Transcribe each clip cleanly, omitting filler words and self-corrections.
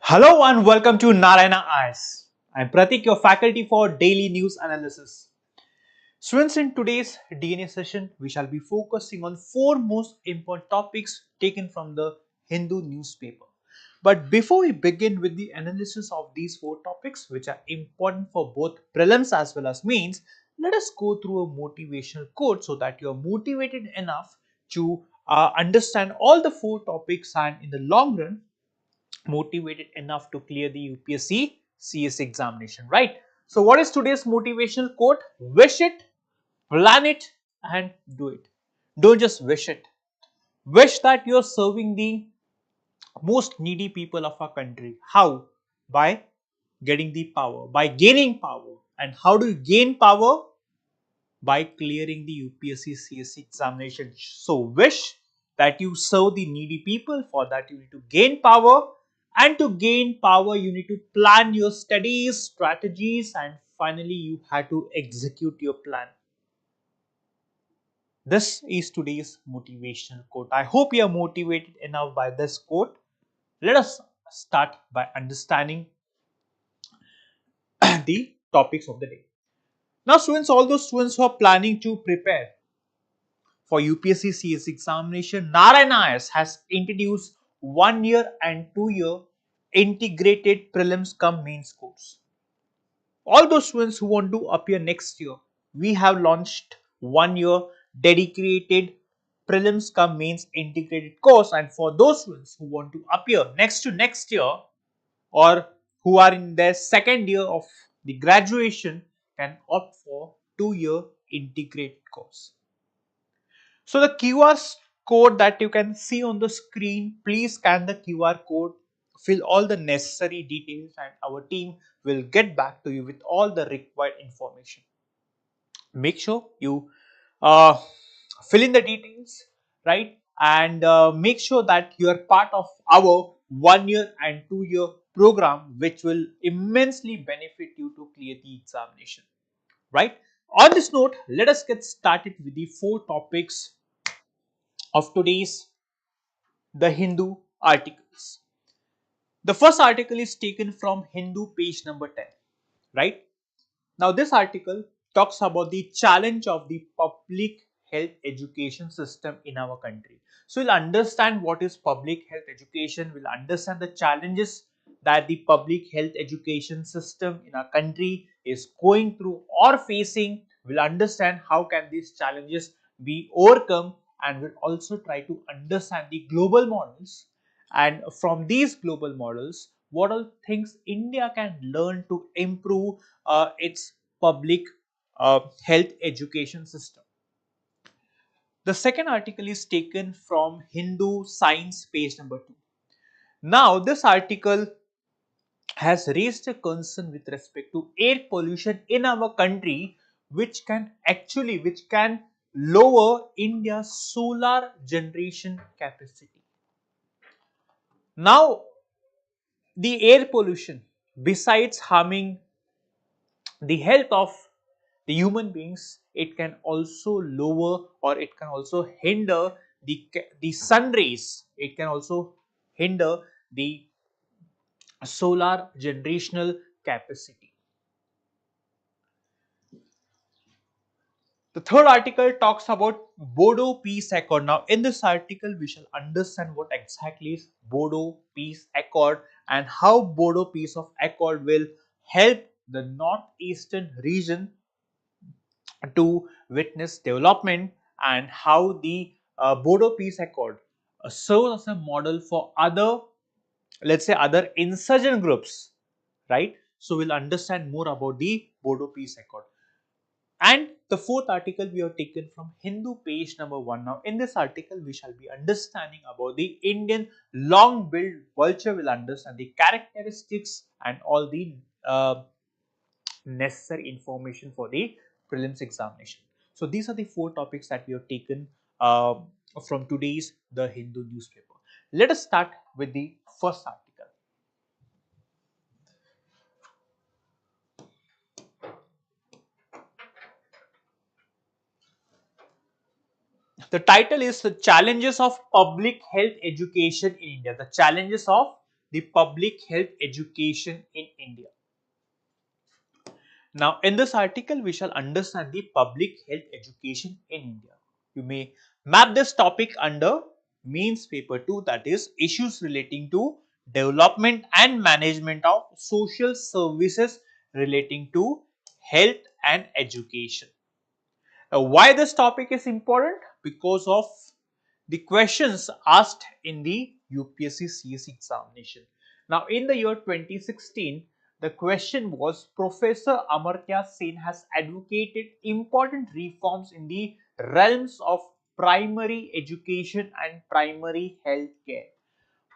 Hello and welcome to Narayana Eyes. I'm Pratik, your faculty for daily news analysis. Students, in today's DNA session, we shall be focusing on four most important topics taken from the Hindu newspaper. But before we begin with the analysis of these four topics, which are important for both prelims as well as mains, let us go through a motivational quote so that you are motivated enough to understand all the four topics and in the long run motivated enough to clear the UPSC CS examination, right? So what is today's motivational quote? Wish it, plan it and do it. Don't just wish it. Wish that you're serving the most needy people of our country. How? By getting the power, by gaining power. And how do you gain power? By clearing the UPSC CS examination. So wish that you serve the needy people. For that you need to gain power, and to gain power you need to plan your studies, strategies, and finally you have to execute your plan. This is today's motivational quote. I hope you are motivated enough by this quote. Let us start by understanding the topics of the day. Now students, all those students who are planning to prepare for UPSC CS examination, Narayana IAS has introduced 1 year and 2 year integrated prelims cum mains course. All those students who want to appear next year, we have launched 1 year dedicated prelims cum mains integrated course, and for those students who want to appear next year or who are in their second year of the graduation can opt for 2 year integrated course. So the QR code that you can see on the screen, please scan the QR code, fill all the necessary details, and our team will get back to you with all the required information. Make sure you uh, fill in the details, right? And make sure that you are part of our 1 year and 2 year program, which will immensely benefit you to clear the examination, right? On this note, let us get started with the four topics of today's The Hindu articles. The first article is taken from Hindu page number 10, right? Now this article talks about the challenge of the public health education system in our country. So we'll understand what is public health education, we'll understand the challenges that the public health education system in our country is going through or facing. We'll understand how can these challenges be overcome, and we'll also try to understand the global models, and from these global models what all things India can learn to improve its public health education system. The second article is taken from Hindu Science page number 2. Now this article has raised a concern with respect to air pollution in our country, which can lower India's solar generation capacity. Now the air pollution, besides harming the health of the human beings, it can also lower or it can also hinder the sun rays. It can also hinder the solar generational capacity. The third article talks about Bodo Peace Accord. Now, in this article, we shall understand what exactly is Bodo Peace Accord and how Bodo Peace of Accord will help the northeastern region to witness development, and how the Bodo Peace Accord serves as a model for other, let's say, other insurgent groups, right? So we'll understand more about the Bodo Peace Accord. And the fourth article we have taken from Hindu page number 1. Now in this article we shall be understanding about the Indian long-billed vulture. Will understand the characteristics and all the necessary information for the prelims examination. So these are the four topics that we have taken from today's The Hindu newspaper. Let us start with the first article. The title is The Challenges of Public Health Education in India. The challenges of the public health education in India. Now, in this article, we shall understand the public health education in India. You may map this topic under mains paper 2, that is issues relating to development and management of social services relating to health and education. Why this topic is important? Because of the questions asked in the UPSC CS examination. Now, in the year 2016, the question was Professor Amartya Sen has advocated important reforms in the realms of primary education and primary health care.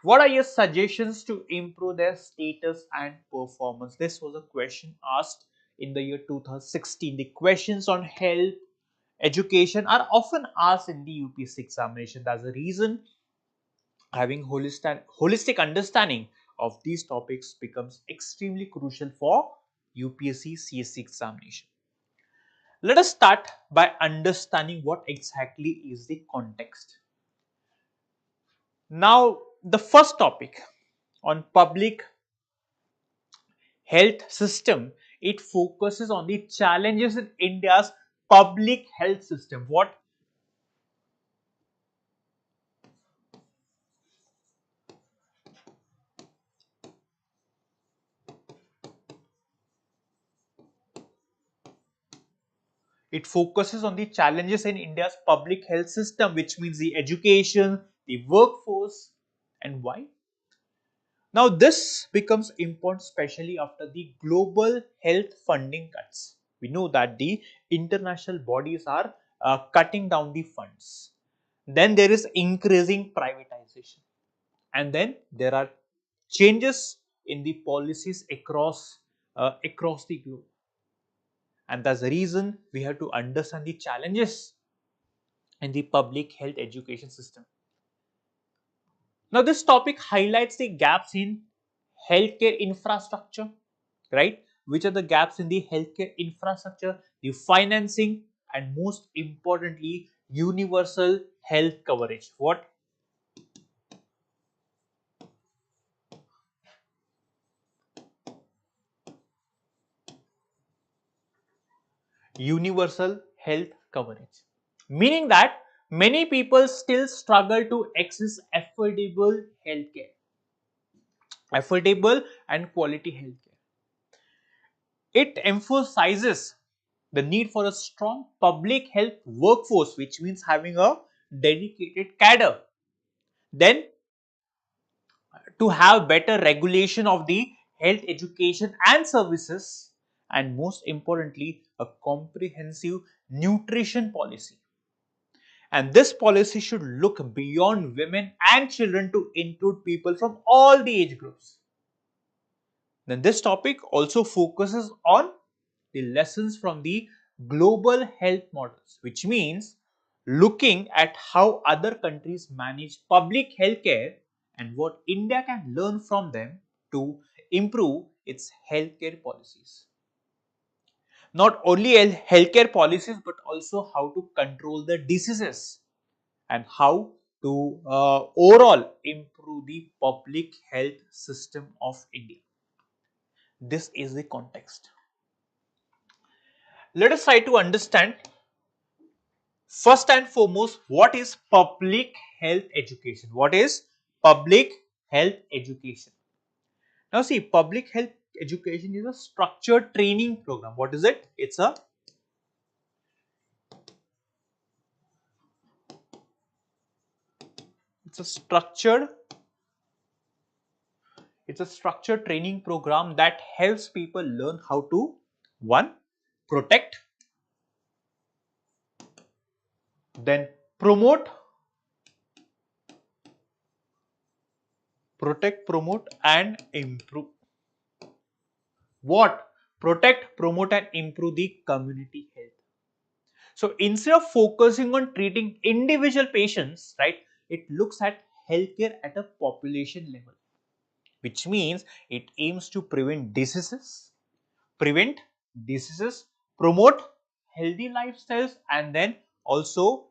What are your suggestions to improve their status and performance? This was a question asked in the year 2016. The questions on health education are often asked in the UPSC examination. That's the reason having holistic understanding of these topics becomes extremely crucial for UPSC CSC examination. Let us start by understanding what exactly is the context. Now, the first topic on public health system, it focuses on the challenges in India's public health system. What it focuses on the challenges in India's public health system, which means the education, the workforce, and why. Now, this becomes important especially after the global health funding cuts. We know that the international bodies are cutting down the funds. Then there is increasing privatization. And then there are changes in the policies across the globe. And that's the reason we have to understand the challenges in the public health education system. Now, this topic highlights the gaps in healthcare infrastructure, right? Which are the gaps in the healthcare infrastructure, the financing, and most importantly, universal health coverage. What? Universal health coverage. Meaning that many people still struggle to access affordable and quality healthcare. It emphasizes the need for a strong public health workforce, which means having a dedicated cadre. Then to have better regulation of the health education and services, and most importantly, a comprehensive nutrition policy. And this policy should look beyond women and children to include people from all the age groups. Then this topic also focuses on the lessons from the global health models, which means looking at how other countries manage public health care and what India can learn from them to improve its healthcare policies. Not only healthcare policies, but also how to control the diseases and how to overall improve the public health system of India. This is the context. Let us try to understand first and foremost what is public health education. What is public health education? Now see, public health education is a structured training program. What is it? It's a structured training program that helps people learn how to, one, protect, then promote, and improve. What? Protect, promote, and improve the community health. So instead of focusing on treating individual patients, right, it looks at healthcare at a population level, which means it aims to prevent diseases, promote healthy lifestyles, and then also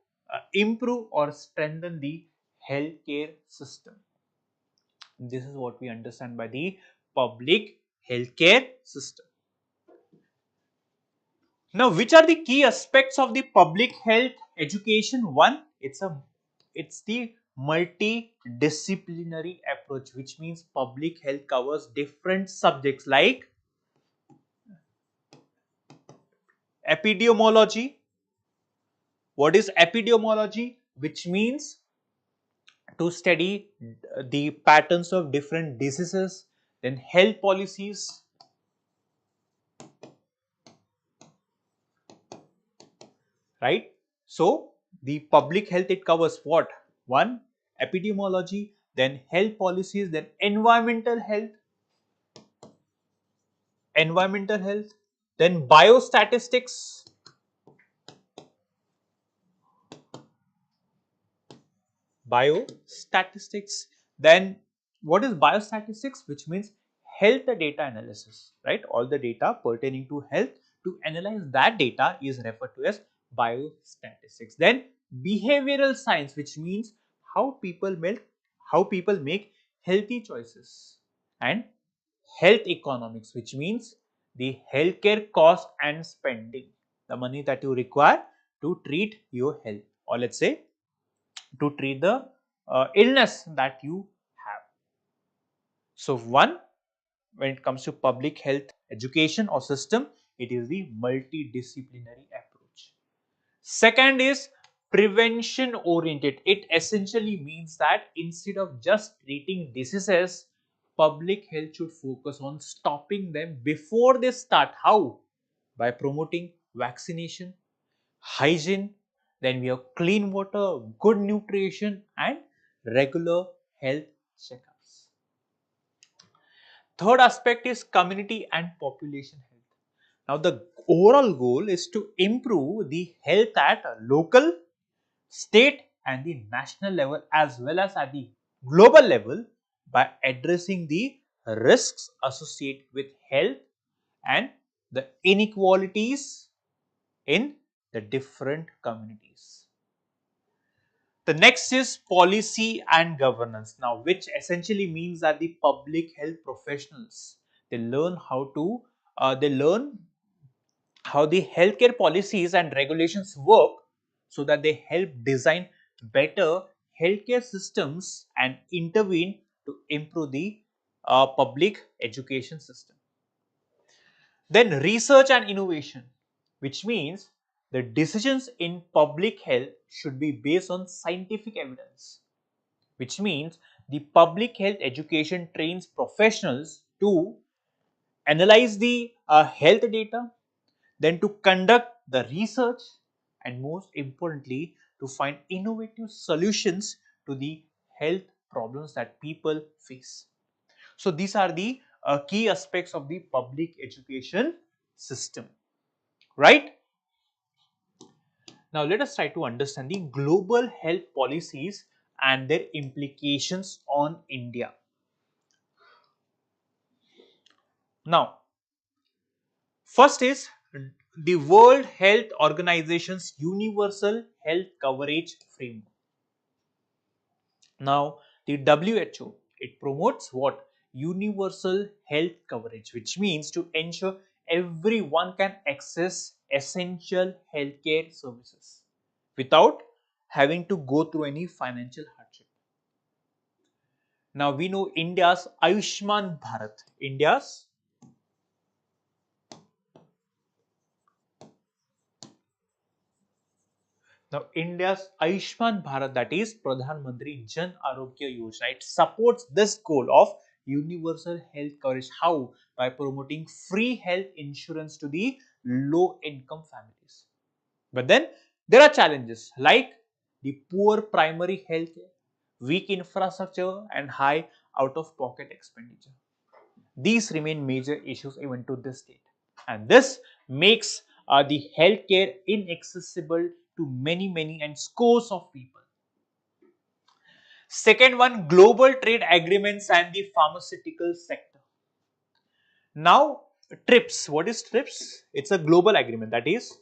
improve or strengthen the healthcare system. This is what we understand by the public healthcare system. Now, which are the key aspects of the public health education? One, it's the multidisciplinary approach, which means public health covers different subjects like epidemiology. What is epidemiology? Which means to study the patterns of different diseases, then health policies, right? So, the public health, it covers what? One, epidemiology, then health policies, then environmental health, then biostatistics, biostatistics. Then what is biostatistics? Which means health data analysis, right? All the data pertaining to health, to analyze that data is referred to as biostatistics. Then behavioral science, which means how people make healthy choices, and health economics, which means the healthcare cost and spending, the money that you require to treat your health, or let's say to treat the illness that you have. So, one, when it comes to public health education or system, it is the multidisciplinary approach. Second is prevention oriented. It essentially means that instead of just treating diseases, public health should focus on stopping them before they start. How? By promoting vaccination, hygiene, then we have clean water, good nutrition, and regular health checkups. Third aspect is community and population health. Now, the overall goal is to improve the health at a local, state, and the national level, as well as at the global level, by addressing the risks associated with health and the inequalities in the different communities. The next is policy and governance. Now, which essentially means that the public health professionals, they learn how the healthcare policies and regulations work, so that they help design better healthcare systems and intervene to improve the public education system. Then research and innovation, which means the decisions in public health should be based on scientific evidence, which means the public health education trains professionals to analyze the health data, then to conduct the research, and most importantly, to find innovative solutions to the health problems that people face. So, these are the key aspects of the public education system, right? Now, let us try to understand the global health policies and their implications on India. Now, first is the World Health Organization's Universal Health Coverage Framework. Now, the WHO, it promotes what? Universal health coverage, which means to ensure everyone can access essential healthcare services without having to go through any financial hardship. Now, we know India's Ayushman Bharat. India's Ayushman Bharat, that is Pradhan Mantri Jan Arogya Yojana, it supports this goal of universal health coverage. How? By promoting free health insurance to the low income families. But then there are challenges like the poor primary health care, weak infrastructure, and high out of pocket expenditure. These remain major issues even to this date, and this makes the healthcare inaccessible to many and scores of people. Second one, global trade agreements and the pharmaceutical sector. Now, TRIPS. What is TRIPS? It's a global agreement, that is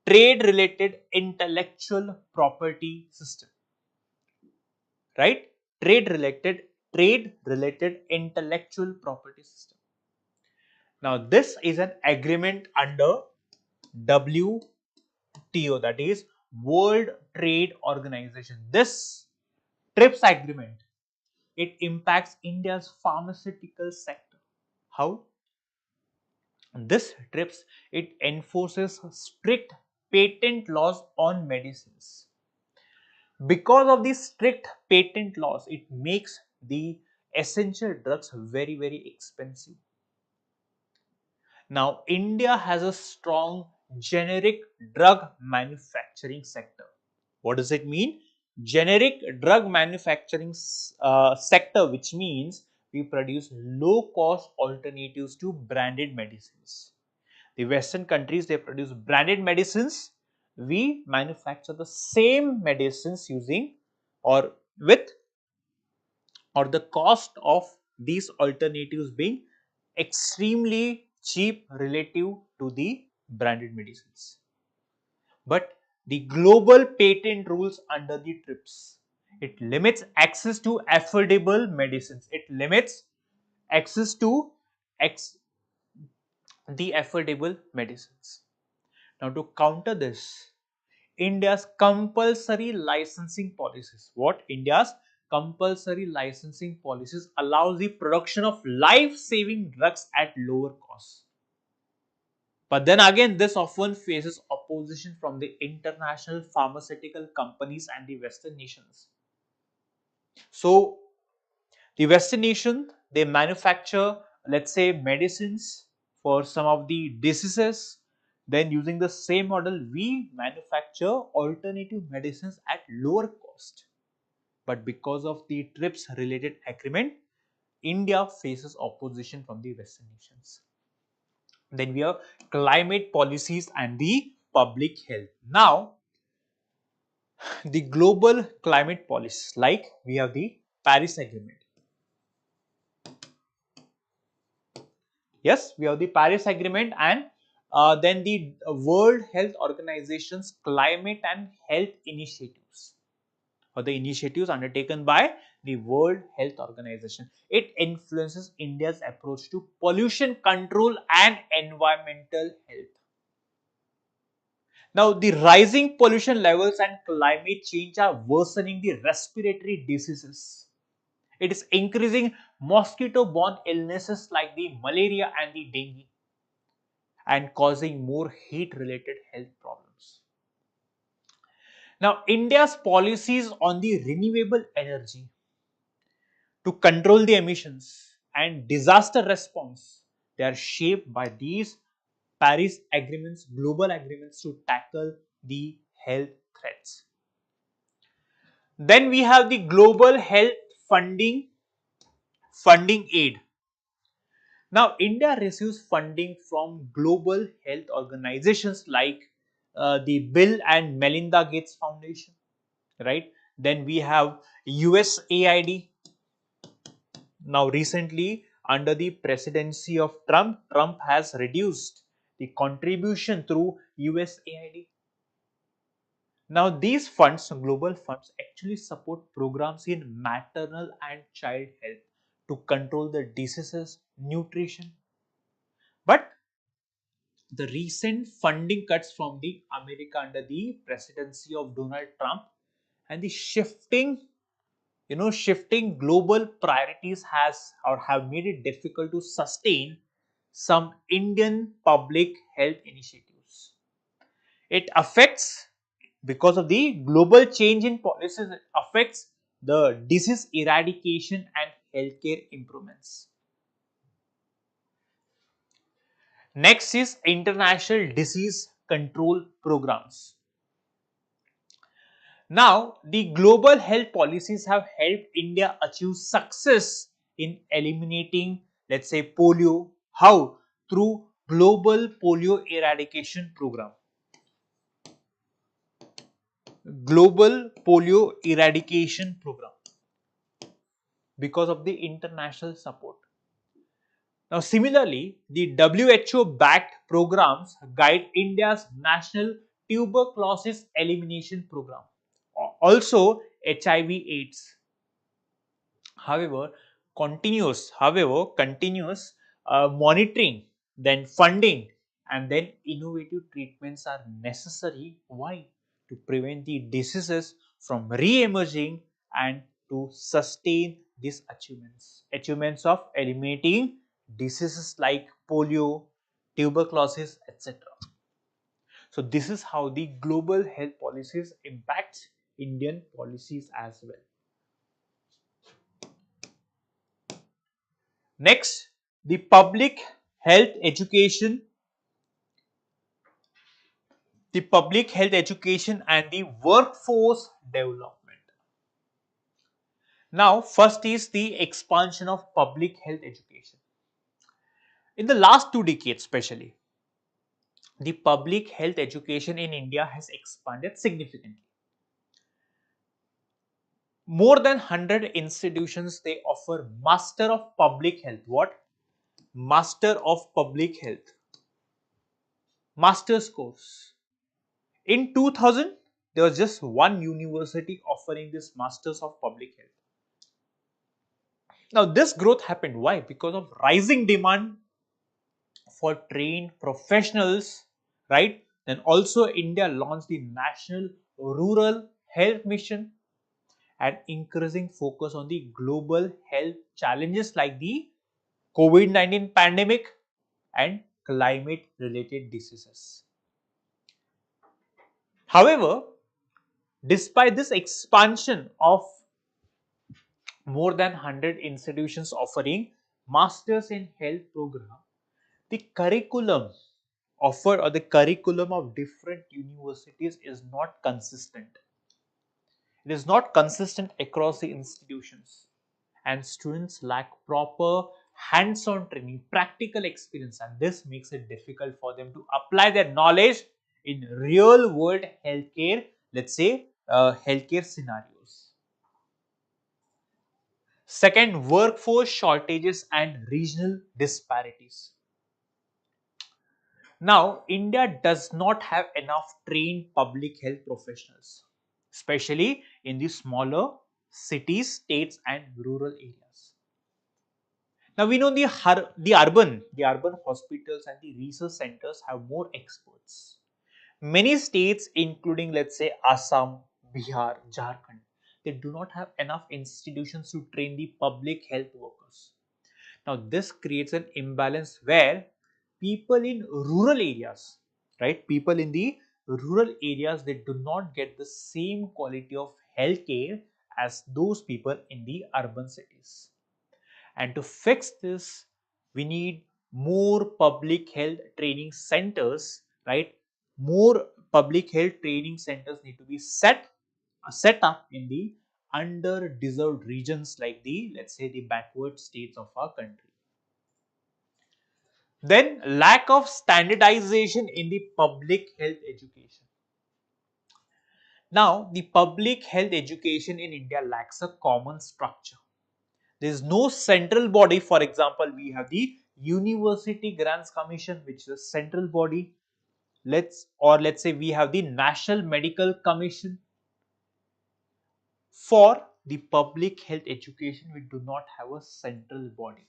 trade related intellectual property system, right? trade related trade related intellectual property system. Now this is an agreement under WTO, that is World Trade Organization. This TRIPS agreement, it impacts India's pharmaceutical sector. How? This TRIPS, it enforces strict patent laws on medicines. Because of these strict patent laws, it makes the essential drugs very expensive. Now, India has a strong generic drug manufacturing sector. What does it mean? Generic drug manufacturing sector, which means we produce low cost alternatives to branded medicines. The Western countries, they produce branded medicines. We manufacture the same medicines using or with or the cost of these alternatives being extremely cheap relative to the branded medicines. But the global patent rules under the TRIPS, it limits access to affordable medicines. It limits access to the affordable medicines. Now, to counter this, India's compulsory licensing policies. What? India's compulsory licensing policies allows the production of life-saving drugs at lower costs. But then again, this often faces opposition from the international pharmaceutical companies and the Western nations. So, the Western nation, they manufacture, let's say, medicines for some of the diseases. Then using the same model, we manufacture alternative medicines at lower cost. But because of the TRIPS related agreement, India faces opposition from the Western nations. Then we have climate policies and the public health. Now, the global climate policies, like we have the Paris Agreement. Yes, we have the Paris Agreement, and then the World Health Organization's climate and health initiatives, or the initiatives undertaken by the World Health Organization. It influences India's approach to pollution control and environmental health. Now, the rising pollution levels and climate change are worsening the respiratory diseases. It is increasing mosquito-borne illnesses like the malaria and the dengue, and causing more heat-related health problems. Now, India's policies on the renewable energy to control the emissions and disaster response, they are shaped by these Paris agreements, global agreements to tackle the health threats. Then we have the global health funding aid. Now, India receives funding from global health organizations like the Bill and Melinda Gates Foundation, right? Then we have USAID. Now, recently, under the presidency of Trump, Trump has reduced the contribution through USAID. Now, these funds, global funds, actually support programs in maternal and child health to control the diseases, nutrition. But the recent funding cuts from the America under the presidency of Donald Trump and the shifting global priorities has or have made it difficult to sustain some Indian public health initiatives. It affects, because of the global change in policies, it affects the disease eradication and healthcare improvements. Next is international disease control programs. Now, the global health policies have helped India achieve success in eliminating, let's say, polio. How? Through global polio eradication program. Global polio eradication program, because of the international support. Now, similarly, the WHO backed programs guide India's national tuberculosis elimination program. Also, HIV/AIDS. However, continuous monitoring, then funding, and then innovative treatments are necessary. Why? To prevent the diseases from re-emerging and to sustain these achievements of eliminating diseases like polio, tuberculosis, etc. So this is how the global health policies impact Indian policies as well. Next, the health education, public health education and the workforce development. Now, first is the expansion of public health education. In the last 2 decades especially, the public health education in India has expanded significantly. More than 100 institutions, they offer Master of Public Health. What? Master of Public Health. Master's course. In 2000, there was just one university offering this Masters of Public Health. Now, this growth happened. Why? Because of rising demand for trained professionals, right? Then also India launched the National Rural Health Mission and increasing focus on the global health challenges like the COVID-19 pandemic and climate related diseases. However, despite this expansion of more than 100 institutions offering masters in health program, the curriculum offered or the curriculum of different universities is not consistent. It is not consistent across the institutions, and students lack proper hands-on training, practical experience, and this makes it difficult for them to apply their knowledge in real world healthcare, let's say healthcare scenarios. Second, workforce shortages and regional disparities. Now, India does not have enough trained public health professionals, especially in the smaller cities, states, and rural areas. Now, we know the urban hospitals and the research centers have more experts. Many states, including let's say Assam, Bihar, Jharkhand, they do not have enough institutions to train the public health workers. Now, this creates an imbalance where people in rural areas, right? People in the rural areas, they do not get the same quality of healthcare as those people in the urban cities. And to fix this, we need more public health training centers, right? More public health training centers need to be set up in the under-deserved regions like the, let's say, the backward states of our country. Then lack of standardization in the public health education. Now, the public health education in India lacks a common structure. There is no central body. For example, we have the University Grants Commission, which is a central body. Let's say we have the National Medical Commission. For the public health education, we do not have a central body.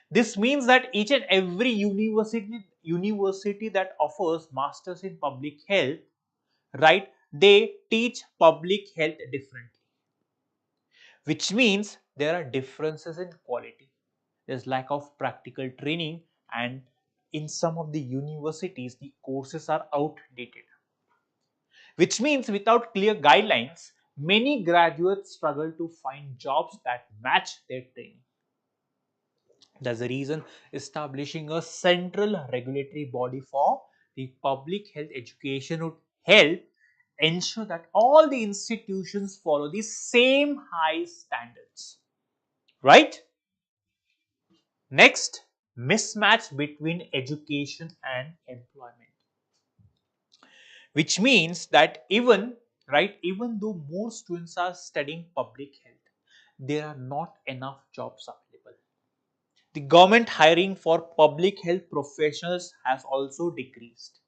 This means that each and every university that offers masters in public health, right, they teach public health differently, which means there are differences in quality. There's lack of practical training, and in some of the universities, the courses are outdated, which means without clear guidelines, many graduates struggle to find jobs that match their training. That's the reason establishing a central regulatory body for the public health education would help ensure that all the institutions follow the same high standards. Right? Next, mismatch between education and employment. Which means that even though more students are studying public health, there are not enough jobs available. The government hiring for public health professionals has also decreased,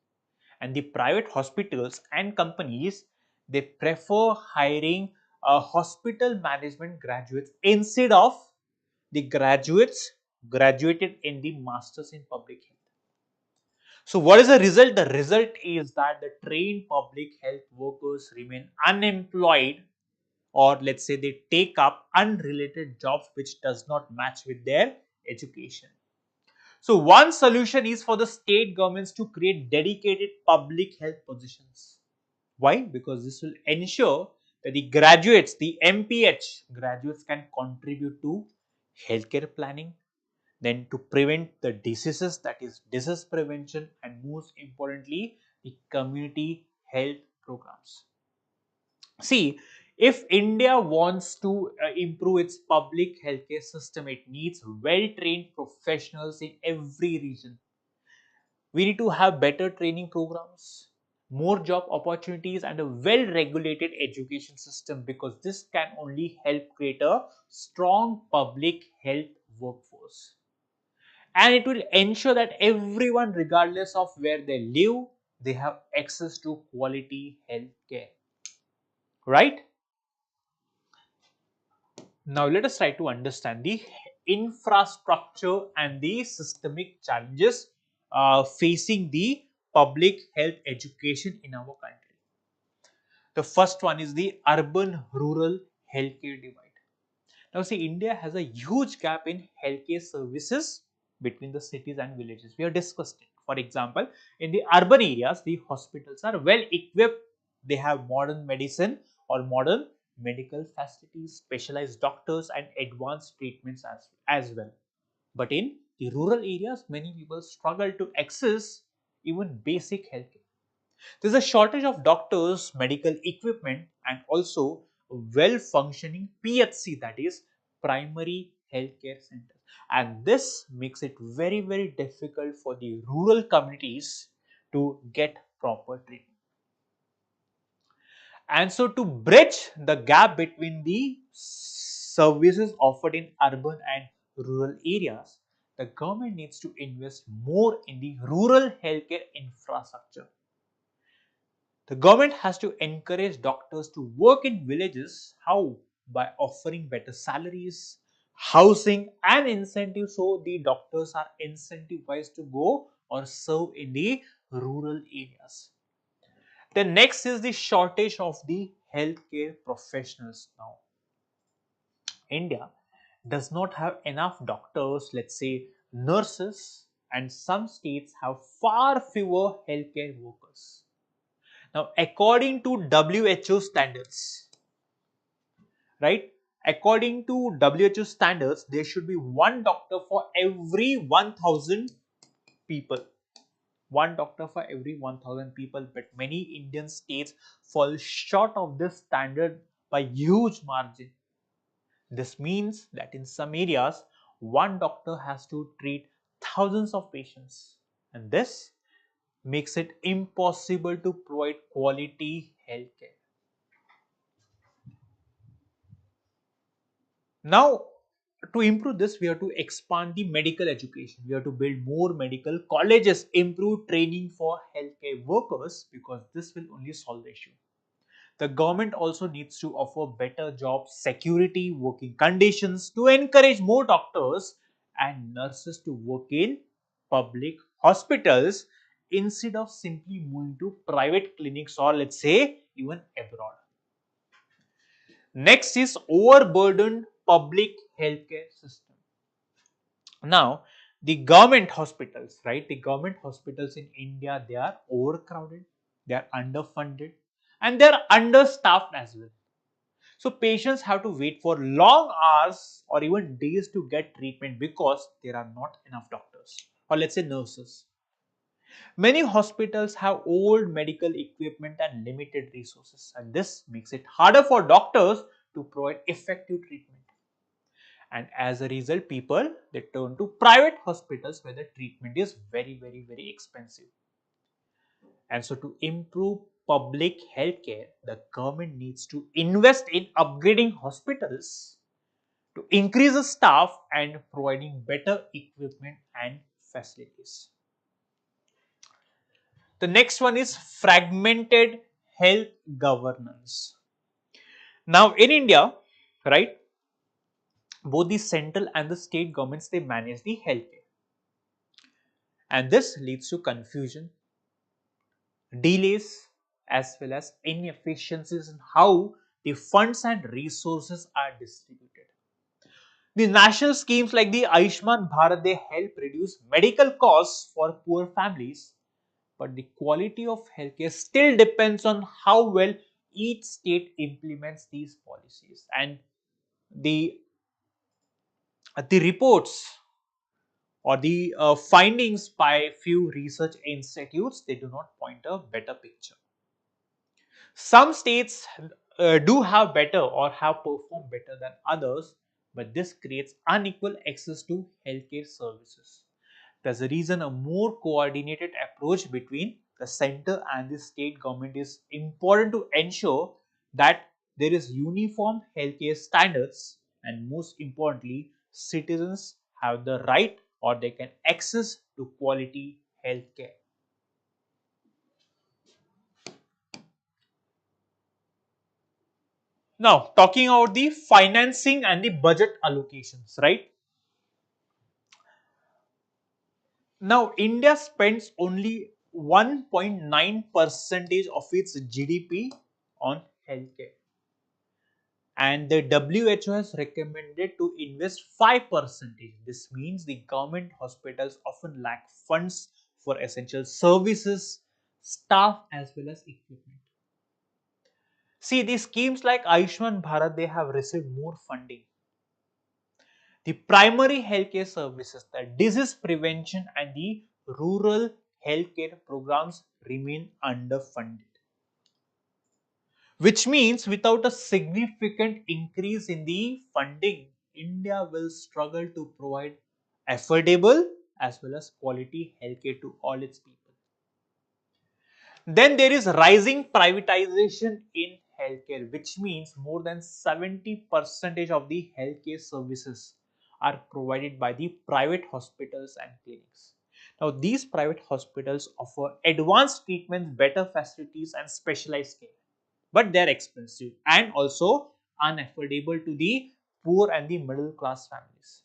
and the private hospitals and companies, they prefer hiring hospital management graduates instead of the graduates graduated in the masters in public health. So what is the result? The result is that the trained public health workers remain unemployed, or let's say they take up unrelated jobs which does not match with their education. So one solution is for the state governments to create dedicated public health positions. Why? Because this will ensure that the graduates, the MPH graduates, can contribute to healthcare planning, then to prevent the diseases, that is disease prevention, and most importantly the community health programs. See, if India wants to improve its public healthcare system, it needs well trained professionals in every region. We need to have better training programs, more job opportunities, and a well regulated education system, because this can only help create a strong public health workforce. And it will ensure that everyone, regardless of where they live, they have access to quality health care. Right? Now, let us try to understand the infrastructure and the systemic challenges facing the public health education in our country. The first one is the urban-rural healthcare divide. Now, see, India has a huge gap in healthcare services between the cities and villages. We have discussed it. For example, in the urban areas, the hospitals are well equipped. They have modern medicine or modern medical facilities, specialized doctors, and advanced treatments as well. But in the rural areas, many people struggle to access even basic healthcare. There's a shortage of doctors, medical equipment, and also a well-functioning PHC, that is primary healthcare centers. And this makes it very, very difficult for the rural communities to get proper treatment. And so to bridge the gap between the services offered in urban and rural areas, the government needs to invest more in the rural healthcare infrastructure. The government has to encourage doctors to work in villages. How? By offering better salaries, housing, and incentives, so the doctors are incentivized to go or serve in the rural areas. The next is the shortage of the healthcare professionals now. India does not have enough doctors, let's say nurses, and some states have far fewer healthcare workers. Now, according to WHO standards, right? According to WHO standards, there should be one doctor for every 1,000 people. One doctor for every 1,000 people, but many Indian states fall short of this standard by huge margin. This means that in some areas, one doctor has to treat thousands of patients, and this makes it impossible to provide quality healthcare. Now, to improve this, we have to expand the medical education. We have to build more medical colleges, improve training for healthcare workers, because this will only solve the issue. The government also needs to offer better job security, working conditions to encourage more doctors and nurses to work in public hospitals instead of simply moving to private clinics, or let's say even abroad. Next is overburdened public healthcare system. Now, the government hospitals, right? The government hospitals in India, they are overcrowded, they are underfunded, and they are understaffed as well. So patients have to wait for long hours or even days to get treatment because there are not enough doctors, or let's say nurses. Many hospitals have old medical equipment and limited resources, and this makes it harder for doctors to provide effective treatment. And as a result, people, they turn to private hospitals where the treatment is very, very, very expensive. And so to improve public healthcare, the government needs to invest in upgrading hospitals, to increase the staff, and providing better equipment and facilities. The next one is fragmented health governance. Now in India, right, both the central and the state governments, they manage the healthcare, and this leads to confusion, delays, as well as inefficiencies in how the funds and resources are distributed. The national schemes like the Ayushman Bharat, they help reduce medical costs for poor families, but the quality of healthcare still depends on how well each state implements these policies. And the the reports or the findings by few research institutes, they do not point a better picture. Some states do have better or have performed better than others, but this creates unequal access to healthcare services. There's a reason a more coordinated approach between the center and the state government is important to ensure that there is uniform healthcare standards, and most importantly, citizens have the right or they can access to quality healthcare. Now, talking about the financing and the budget allocations, right? Now, India spends only 1.9 percentage of its GDP on healthcare, and the WHO has recommended to invest 5%. This means the government hospitals often lack funds for essential services, staff, as well as equipment. See, these schemes like Ayushman Bharat, they have received more funding. The primary healthcare services, the disease prevention and the rural healthcare programs remain underfunded, which means without a significant increase in the funding, India will struggle to provide affordable as well as quality healthcare to all its people. Then there is rising privatization in healthcare, which means more than 70% of the healthcare services are provided by the private hospitals and clinics. Now, these private hospitals offer advanced treatments, better facilities, and specialized care, but they are expensive and also unaffordable to the poor and the middle class families.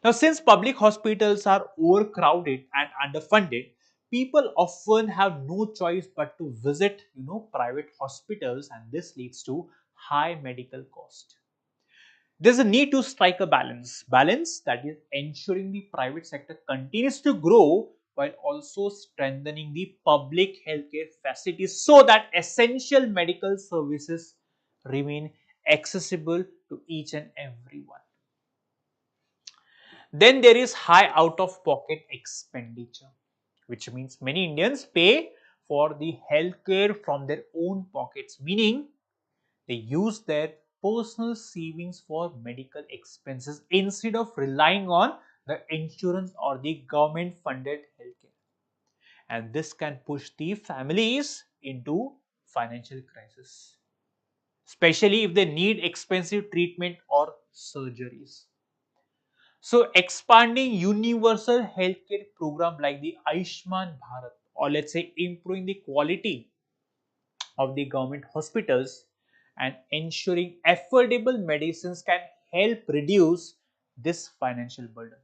Now, since public hospitals are overcrowded and underfunded, people often have no choice but to visit, private hospitals, and this leads to high medical cost. There's a need to strike a balance that is ensuring the private sector continues to grow while also strengthening the public healthcare facilities so that essential medical services remain accessible to each and everyone. Then there is high out of pocket expenditure, which means many Indians pay for the healthcare from their own pockets, meaning they use their personal savings for medical expenses instead of relying on the insurance or the government funded healthcare. And this can push the families into financial crisis, especially if they need expensive treatment or surgeries. So expanding universal healthcare program like the Ayushman Bharat, or let's say improving the quality of the government hospitals and ensuring affordable medicines can help reduce this financial burden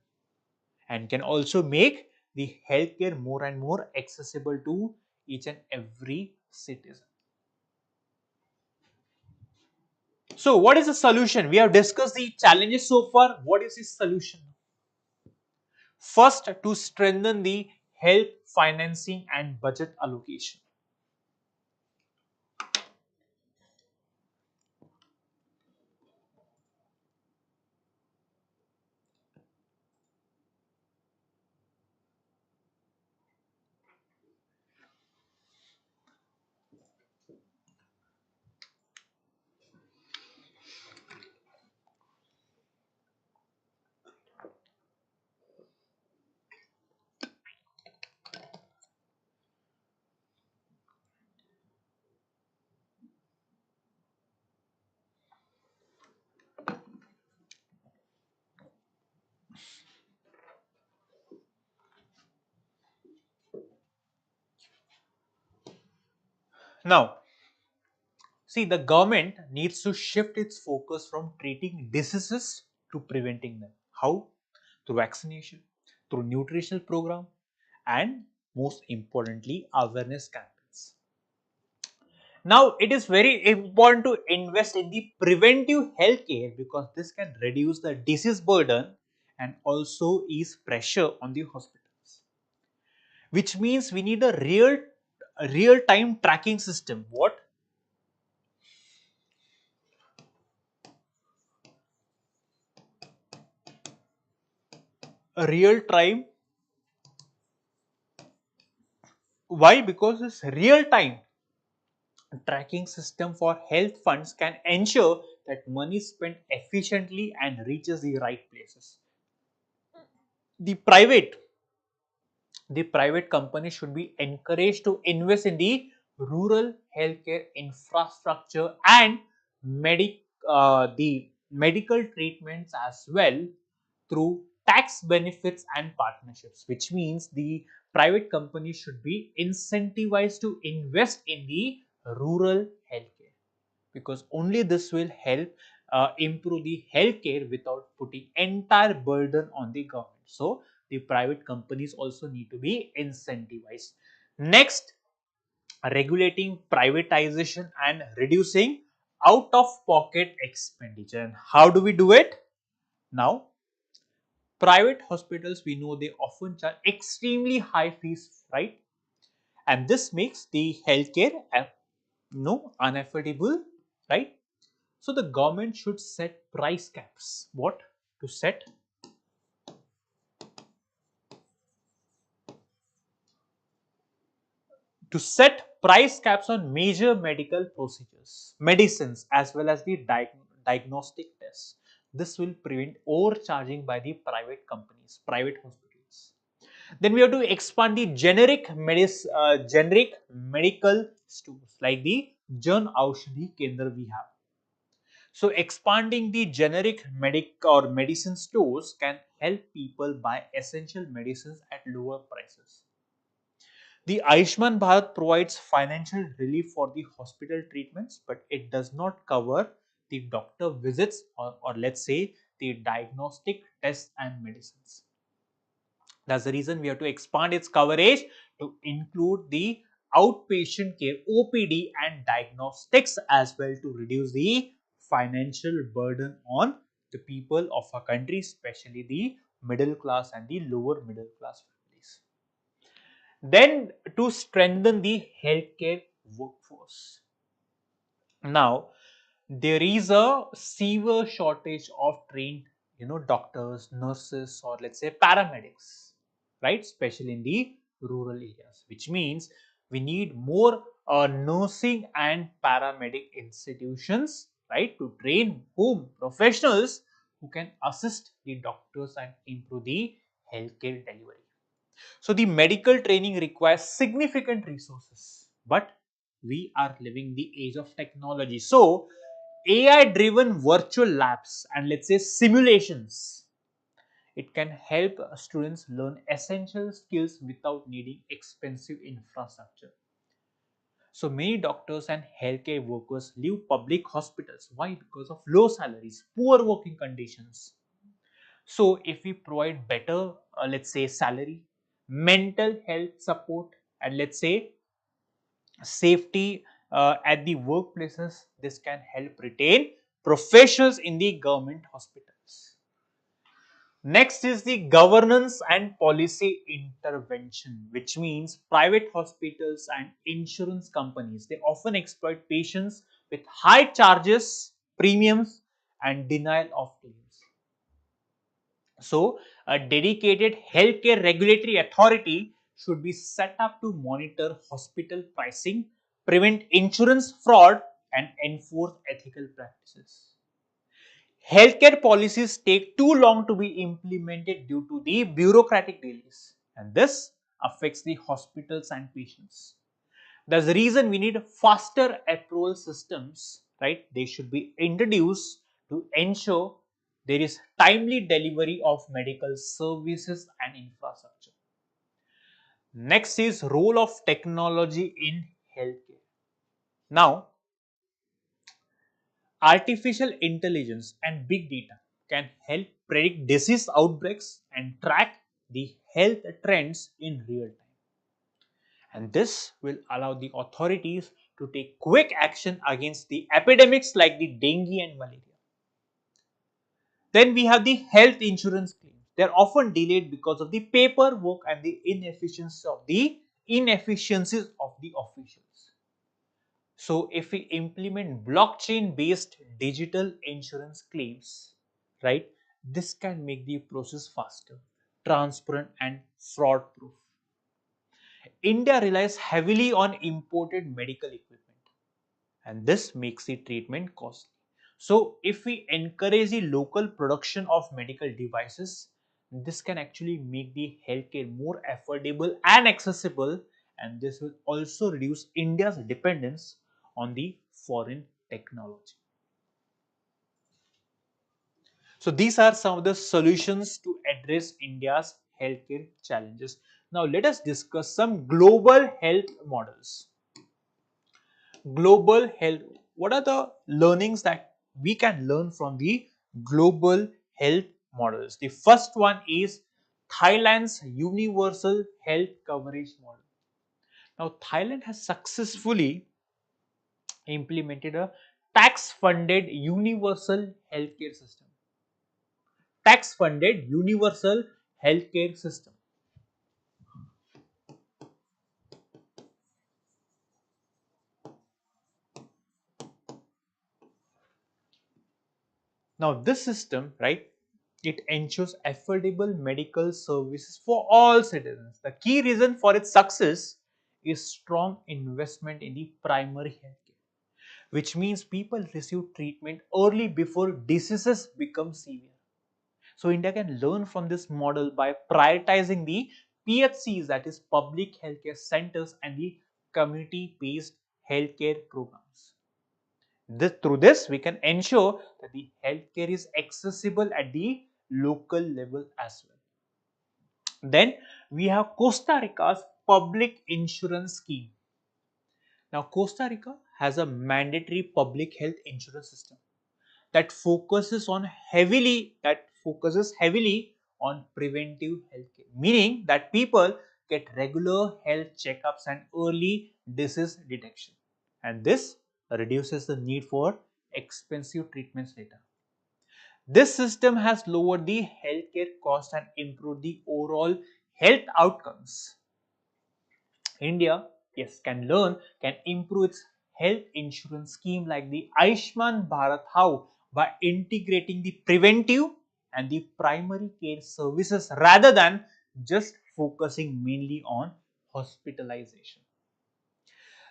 and can also make the healthcare more and more accessible to each and every citizen. So what is the solution? We have discussed the challenges so far. What is the solution? First, to strengthen the health financing and budget allocation. Now, See, the government needs to shift its focus from treating diseases to preventing them. How? Through vaccination, through nutritional program, and most importantly, awareness campaigns. Now, it is very important to invest in the preventive healthcare because this can reduce the disease burden and also ease pressure on the hospitals. Which means we need a real time tracking system. What? A real time. Why? Because this real time tracking system for health funds can ensure that money is spent efficiently and reaches the right places. The private the private companies should be encouraged to invest in the rural healthcare infrastructure and the medical treatments as well through tax benefits and partnerships, which means the private companies should be incentivized to invest in the rural healthcare because only this will help improve the healthcare without putting entire burden on the government. So the private companies also need to be incentivized. Next, regulating privatization and reducing out of pocket expenditure. And how do we do it? Now, private hospitals, we know they often charge extremely high fees, right? And this makes the healthcare unaffordable, right? So the government should set price caps. What? To set price caps on major medical procedures, medicines, as well as the diagnostic tests. This will prevent overcharging by the private companies, private hospitals. Then we have to expand the generic medical stores like the Jan Aushadhi Kendra we have. So expanding the generic medic or medicine stores can help people buy essential medicines at lower prices. The Ayushman Bharat provides financial relief for the hospital treatments, but it does not cover the doctor visits or let's say the diagnostic tests and medicines. That's the reason we have to expand its coverage to include the outpatient care, OPD, and diagnostics as well to reduce the financial burden on the people of our country, especially the middle class and the lower middle class families. Then, to strengthen the healthcare workforce. Now, there is a severe shortage of trained doctors, nurses, or let's say paramedics, right, especially in the rural areas, which means we need more nursing and paramedic institutions, right, to train whom professionals who can assist the doctors and improve the healthcare delivery. So the medical training requires significant resources, but we are living the age of technology. So AI driven virtual labs and let's say simulations, it can help students learn essential skills without needing expensive infrastructure. So many doctors and healthcare workers leave public hospitals. Why? Because of low salaries, poor working conditions. So if we provide better, let's say salary, mental health support, and let's say safety at the workplaces, this can help retain professionals in the government hospitals. Next is the governance and policy intervention, which means private hospitals and insurance companies, they often exploit patients with high charges, premiums, and denial of claims. So, a dedicated healthcare regulatory authority should be set up to monitor hospital pricing, prevent insurance fraud, and enforce ethical practices. Healthcare policies take too long to be implemented due to the bureaucratic delays, and this affects the hospitals and patients. That's the reason we need faster approval systems, right? They should be introduced to ensure there is timely delivery of medical services and infrastructure. Next is role of technology in healthcare. Now, Artificial intelligence and big data can help predict disease outbreaks and track the health trends in real time. And this will allow the authorities to take quick action against the epidemics like the dengue and malaria. Then we have the health insurance claims. They are often delayed because of the paperwork and the inefficiencies of the officials. So if we implement blockchain based digital insurance claims, right, this can make the process faster, transparent and fraud proof. India relies heavily on imported medical equipment, and this makes the treatment costly. So if we encourage the local production of medical devices, this can actually make the healthcare more affordable and accessible, and this will also reduce India's dependence on the foreign technology. So these are some of the solutions to address India's healthcare challenges. Now let us discuss some global health models. Global health, what are the learnings that we can learn from the global health models? The first one is Thailand's universal health coverage model. Now Thailand has successfully implemented a tax funded universal healthcare system. Tax funded universal healthcare system. Now this system, right, it ensures affordable medical services for all citizens. The key reason for its success is strong investment in the primary healthcare, which means people receive treatment early before diseases become severe. So India can learn from this model by prioritizing the PHCs, that is public healthcare centers, and the community-based healthcare programs. Through this, we can ensure that the healthcare is accessible at the local level as well. Then we have Costa Rica's public insurance scheme. Now, Costa Rica has a mandatory public health insurance system that focuses heavily on preventive healthcare, meaning that people get regular health checkups and early disease detection, and this reduces the need for expensive treatments later. This system has lowered the healthcare cost and improved the overall health outcomes. India, yes, can improve its health insurance scheme like the Aishman Bharat. How? By integrating the preventive and the primary care services rather than just focusing mainly on hospitalization.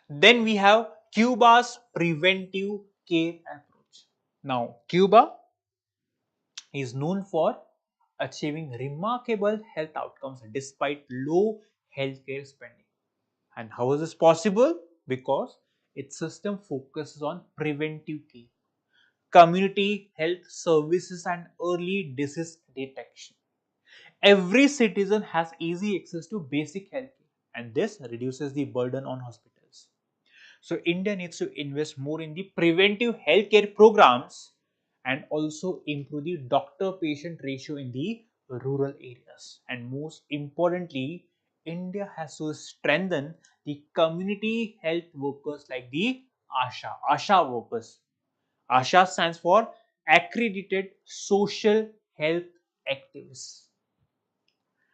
Then we have Cuba's preventive care approach. Now, Cuba is known for achieving remarkable health outcomes despite low healthcare spending. And how is this possible? Because its system focuses on preventive care, community health services, and early disease detection. Every citizen has easy access to basic health care, and this reduces the burden on hospitals. So India needs to invest more in the preventive healthcare programs and also improve the doctor-patient ratio in the rural areas. And most importantly, India has to strengthen the community health workers like the ASHA workers. ASHA stands for Accredited Social Health Activists.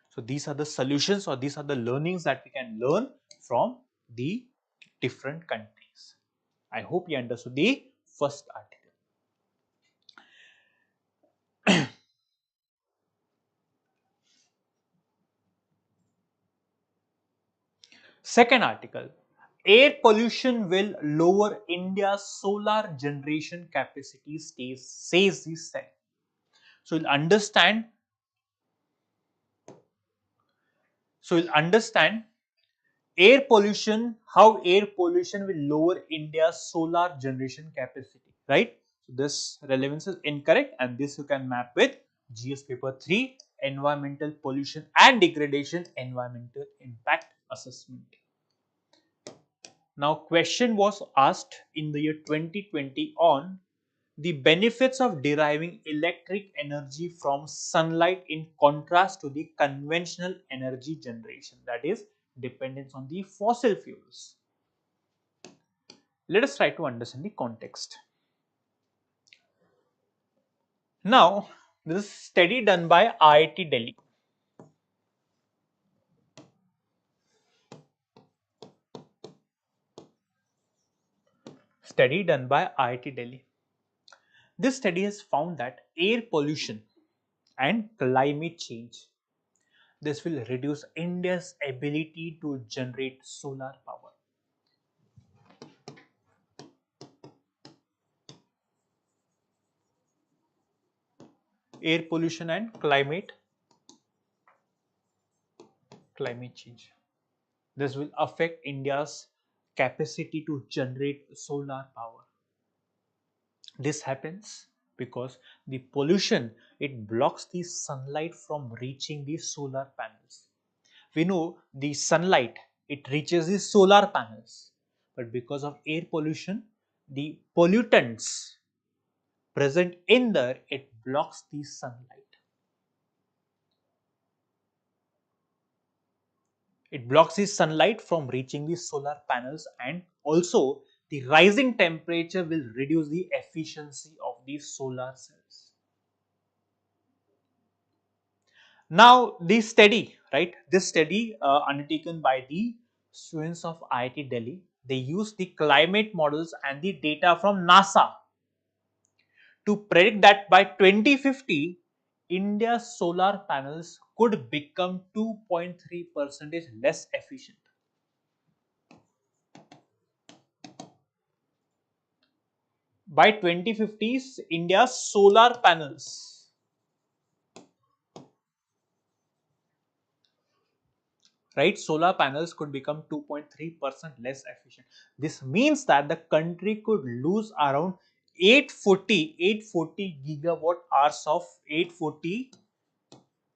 So these are the solutions, or these are the learnings that we can learn from the different countries. I hope you understood the first article. Second article, air pollution will lower India's solar generation capacity, says this thing. So you'll understand. So you'll understand how air pollution will lower India's solar generation capacity, right? So this relevance is incorrect, and this you can map with GS paper 3, environmental pollution and degradation, environmental impact assessment. Now question was asked in the year 2020 on the benefits of deriving electric energy from sunlight in contrast to the conventional energy generation, that is dependence on the fossil fuels. Let us try to understand the context. Now, this is study done by IIT Delhi. Study done by IIT Delhi. This study has found that air pollution and climate change, this will reduce India's ability to generate solar power. Air pollution and climate change. This will affect India's capacity to generate solar power. This happens because the pollution, it blocks the sunlight from reaching the solar panels. We know the sunlight, it reaches the solar panels, but because of air pollution, the pollutants present in there, it blocks the sunlight. It blocks the sunlight from reaching the solar panels, and also the rising temperature will reduce the efficiency of the solar cells. Now, this study, right? This study undertaken by the students of IIT Delhi, they use the climate models and the data from NASA to predict that by 2050, India's solar panels could become 2.3% less efficient. By 2050, India's solar panels, right? Solar panels could become 2.3% less efficient. This means that the country could lose around 840 gigawatt hours of 840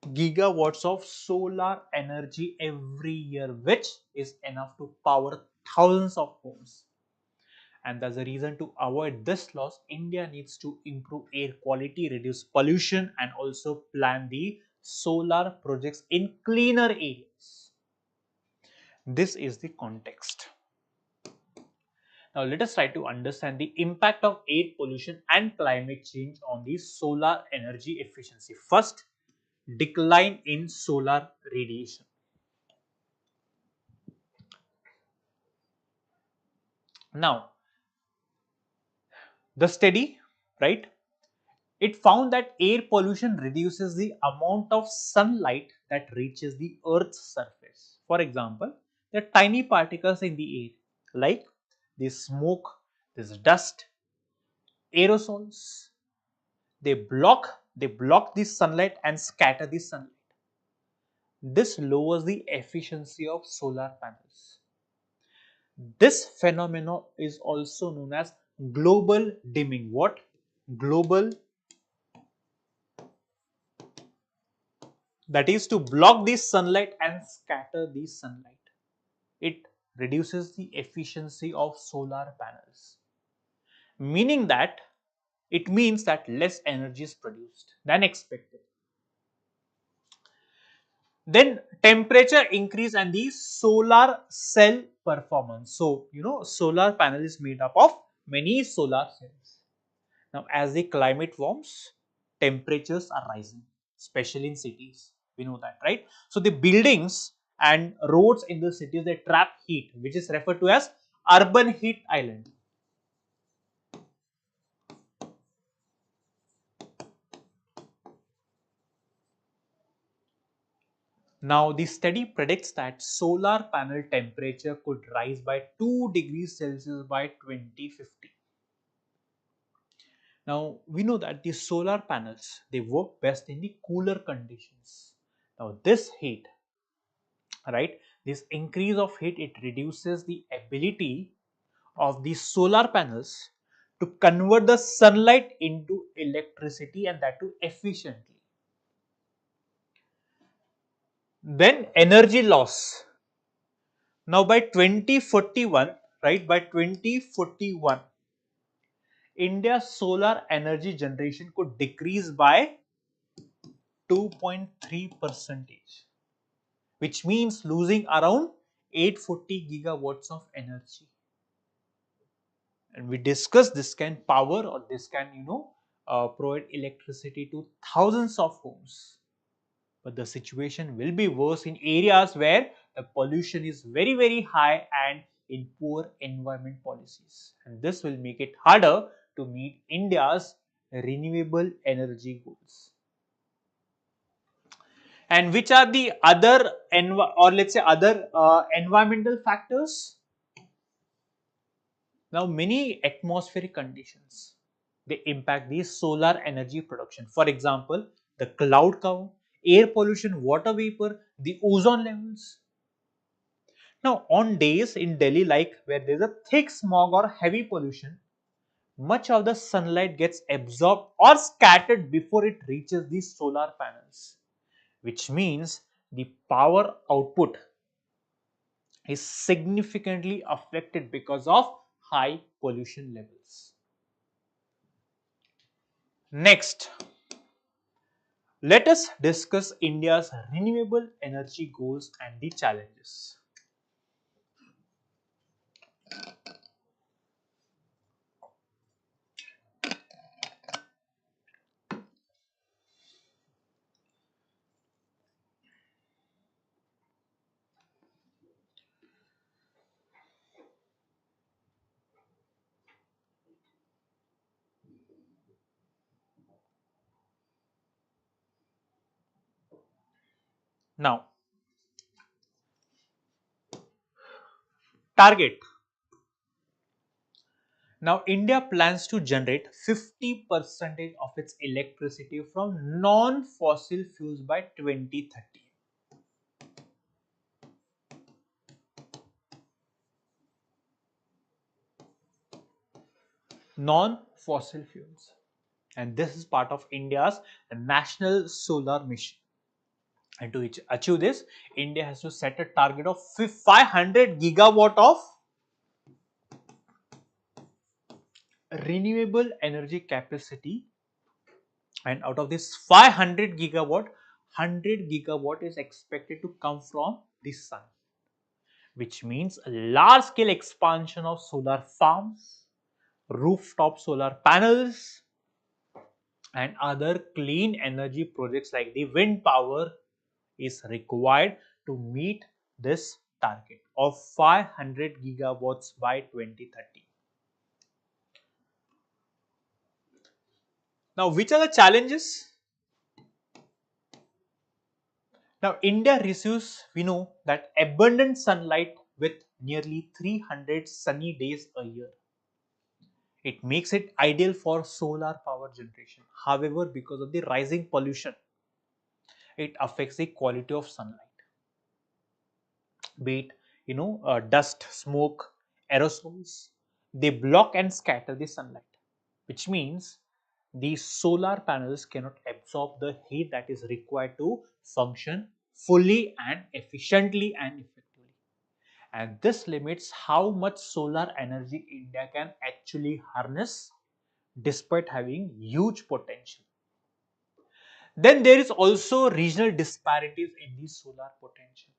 gigawatts of solar energy every year, which is enough to power thousands of homes. And as a reason to avoid this loss, India needs to improve air quality, reduce pollution, and also plan the solar projects in cleaner areas. This is the context. Now, let us try to understand the impact of air pollution and climate change on the solar energy efficiency. First, decline in solar radiation. Now, the study, right? It found that air pollution reduces the amount of sunlight that reaches the Earth's surface. For example, the tiny particles in the air, like this smoke, this dust, aerosols, they block the sunlight and scatter the sunlight. This lowers the efficiency of solar panels. This phenomenon is also known as global dimming. What? Global, that is to block the sunlight and scatter the sunlight. It reduces the efficiency of solar panels, meaning that it means that less energy is produced than expected. Then temperature increase and the solar cell performance. So, solar panel is made up of many solar cells. Now, as the climate warms, temperatures are rising, especially in cities. We know that, right? So, the buildings and roads in the cities, they trap heat, which is referred to as urban heat island. Now, the study predicts that solar panel temperature could rise by 2 degrees Celsius by 2050. Now, we know that the solar panels, they work best in the cooler conditions. Now, this heat, right, this increase of heat, it reduces the ability of the solar panels to convert the sunlight into electricity, and that too efficiently. Then energy loss. Now by 2041, right, by 2041, India's solar energy generation could decrease by 2.3 percentage, which means losing around 840 gigawatts of energy. And we discussed this can power or this can provide electricity to thousands of homes. But the situation will be worse in areas where the pollution is very high and in poor environment policies, and this will make it harder to meet India's renewable energy goals. And which are the other or let's say other environmental factors? Now, many atmospheric conditions, they impact the solar energy production. For example, the cloud cover, air pollution, water vapor, the ozone levels. Now, on days in Delhi like where there is a thick smog or heavy pollution, much of the sunlight gets absorbed or scattered before it reaches the solar panels, which means the power output is significantly affected because of high pollution levels. Next, let us discuss India's renewable energy goals and the challenges. Now, target. Now, India plans to generate 50% of its electricity from non-fossil fuels by 2030. Non-fossil fuels. And this is part of India's national solar mission. And to achieve this, India has to set a target of 500 gigawatt of renewable energy capacity, and out of this 500 gigawatt, 100 gigawatt is expected to come from the sun, which means a large scale expansion of solar farms, rooftop solar panels, and other clean energy projects like the wind power is required to meet this target of 500 gigawatts by 2030. Now, which are the challenges? Now, India receives, we know that abundant sunlight with nearly 300 sunny days a year. It makes it ideal for solar power generation. However, because of the rising pollution, it affects the quality of sunlight. Be it, dust, smoke, aerosols, they block and scatter the sunlight, which means the solar panels cannot absorb the heat that is required to function fully and efficiently and effectively. And this limits how much solar energy India can actually harness despite having huge potential. Then there is also regional disparities in the solar potential.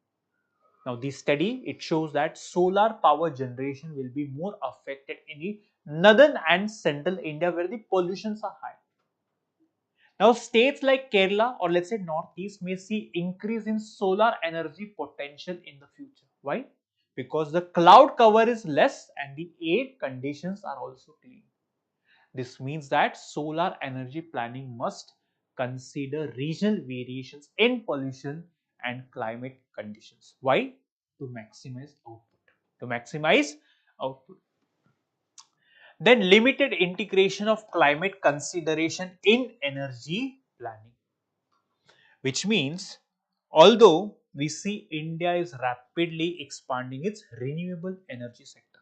Now, this study, it shows that solar power generation will be more affected in the northern and central India where the pollutions are high. Now, states like Kerala or let's say Northeast may see increase in solar energy potential in the future. Why? Because the cloud cover is less and the air conditions are also clean. This means that solar energy planning must consider regional variations in pollution and climate conditions. Why? To maximize output. To maximize output. Then limited integration of climate consideration in energy planning, which means although we see India is rapidly expanding its renewable energy sector,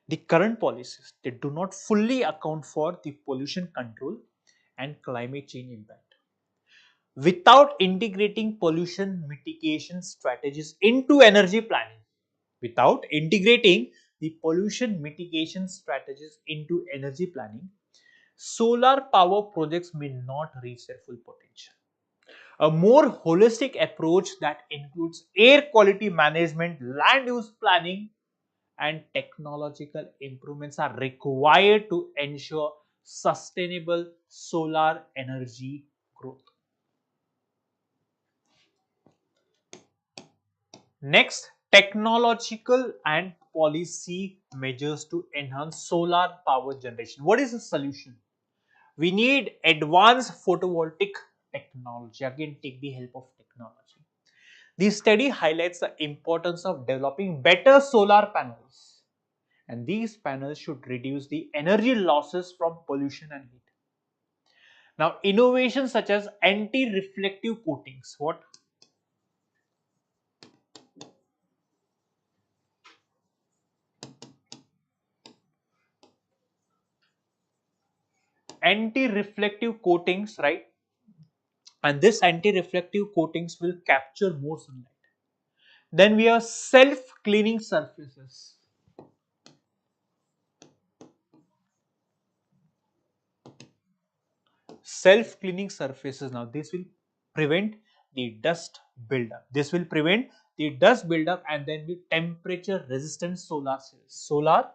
the current policies, they do not fully account for the pollution control and climate change impact. Without integrating pollution mitigation strategies into energy planning, without integrating the pollution mitigation strategies into energy planning, solar power projects may not reach their full potential. A more holistic approach that includes air quality management, land use planning, and technological improvements are required to ensure sustainable solar energy growth. Next, technological and policy measures to enhance solar power generation. What is the solution? We need advanced photovoltaic technology. Again, take the help of technology. This study highlights the importance of developing better solar panels, and these panels should reduce the energy losses from pollution and heat. Now, innovations such as anti-reflective coatings, what? Anti-reflective coatings, right? And this anti-reflective coatings will capture more sunlight. Then we have self-cleaning surfaces. Self-cleaning surfaces, now this will prevent the dust buildup. This will prevent the dust buildup, and then the temperature resistant solar cells. Solar